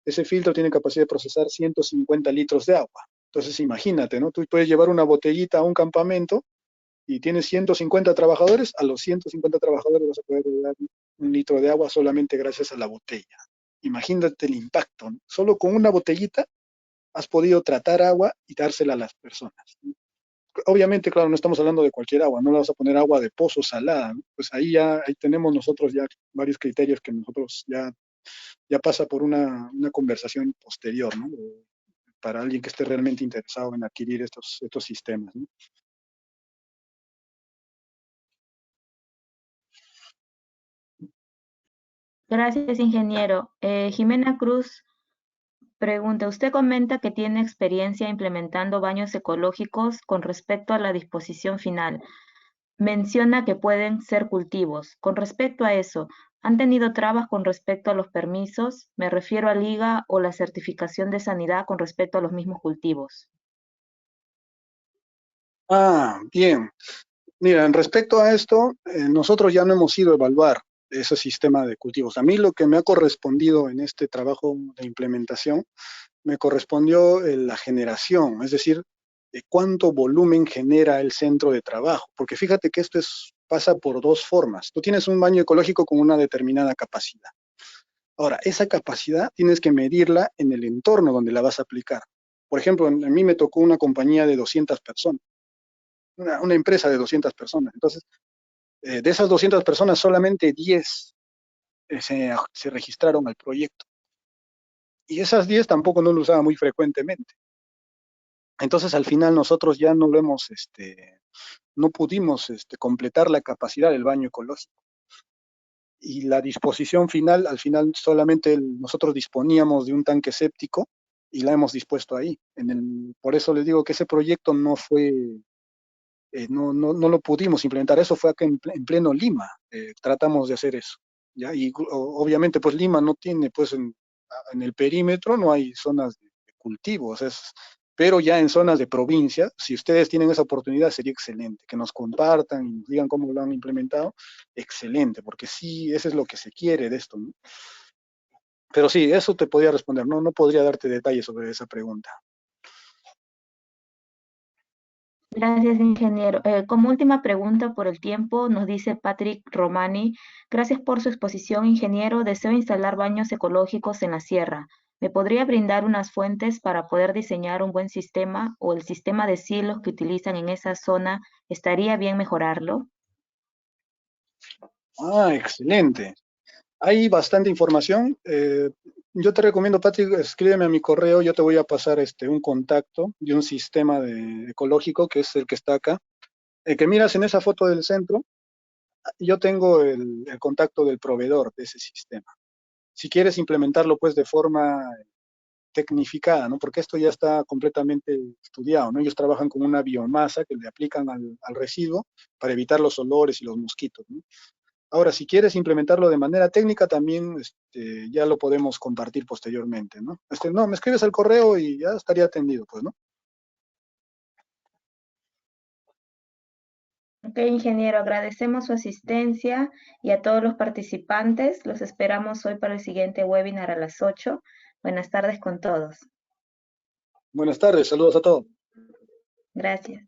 ese filtro tiene capacidad de procesar 150 litros de agua. Entonces imagínate, ¿no? Tú puedes llevar una botellita a un campamento y tienes 150 trabajadores, a los 150 trabajadores vas a poder dar 1 litro de agua solamente gracias a la botella. Imagínate el impacto, ¿no? Solo con una botellita has podido tratar agua y dársela a las personas. Obviamente, claro, no estamos hablando de cualquier agua, no le vas a poner agua de pozo salada, ¿no? Pues ahí tenemos nosotros ya varios criterios que nosotros ya pasa por una conversación posterior, ¿no? Para alguien que esté realmente interesado en adquirir estos sistemas, ¿no? Gracias, ingeniero. Jimena Cruz pregunta, usted comenta que tiene experiencia implementando baños ecológicos con respecto a la disposición final. Menciona que pueden ser cultivos. Con respecto a eso, ¿han tenido trabas con respecto a los permisos? Me refiero a Liga o la certificación de sanidad con respecto a los mismos cultivos. Bien. Mira, en respecto a esto, nosotros ya no hemos ido a evaluar ese sistema de cultivos. A mí lo que me ha correspondido en este trabajo de implementación, me correspondió la generación, es decir, cuánto volumen genera el centro de trabajo, porque fíjate que esto pasa por dos formas. Tú tienes un baño ecológico con una determinada capacidad. Ahora, esa capacidad tienes que medirla en el entorno donde la vas a aplicar. Por ejemplo, a mí me tocó una compañía de 200 personas, una empresa de 200 personas. Entonces, de esas 200 personas, solamente 10 se registraron al proyecto. Y esas 10 tampoco no lo usaban muy frecuentemente. Entonces, al final nosotros ya no pudimos completar la capacidad del baño ecológico. Y la disposición final, al final solamente nosotros disponíamos de un tanque séptico y la hemos dispuesto ahí. Por eso les digo que ese proyecto no fue, no lo pudimos implementar. Eso fue acá en pleno Lima. Tratamos de hacer eso. ¿Ya? Y obviamente pues Lima no tiene, pues en el perímetro no hay zonas de cultivos, pero ya en zonas de provincia, si ustedes tienen esa oportunidad, sería excelente, que nos compartan y nos digan cómo lo han implementado, excelente, porque sí, eso es lo que se quiere de esto, ¿no? Pero sí, eso te podría responder, no podría darte detalles sobre esa pregunta. Gracias, ingeniero. Como última pregunta por el tiempo, nos dice Patrick Romani, gracias por su exposición, ingeniero. Deseo instalar baños ecológicos en la sierra. ¿Me podría brindar unas fuentes para poder diseñar un buen sistema o el sistema de silos que utilizan en esa zona? ¿Estaría bien mejorarlo? Ah, excelente. Hay bastante información. Yo te recomiendo, Patrick, escríbeme a mi correo, yo te voy a pasar un contacto de un sistema ecológico, que es el que está acá. El que miras en esa foto del centro, yo tengo el contacto del proveedor de ese sistema. Si quieres implementarlo pues de forma tecnificada, ¿no? Porque esto ya está completamente estudiado, ¿no? Ellos trabajan con una biomasa que le aplican al residuo para evitar los olores y los mosquitos, ¿no? Ahora, si quieres implementarlo de manera técnica, también ya lo podemos compartir posteriormente, ¿no? No, me escribes al correo y ya estaría atendido, pues, ¿no? Ok, ingeniero, agradecemos su asistencia y a todos los participantes. Los esperamos hoy para el siguiente webinar a las 8. Buenas tardes con todos. Buenas tardes, saludos a todos. Gracias.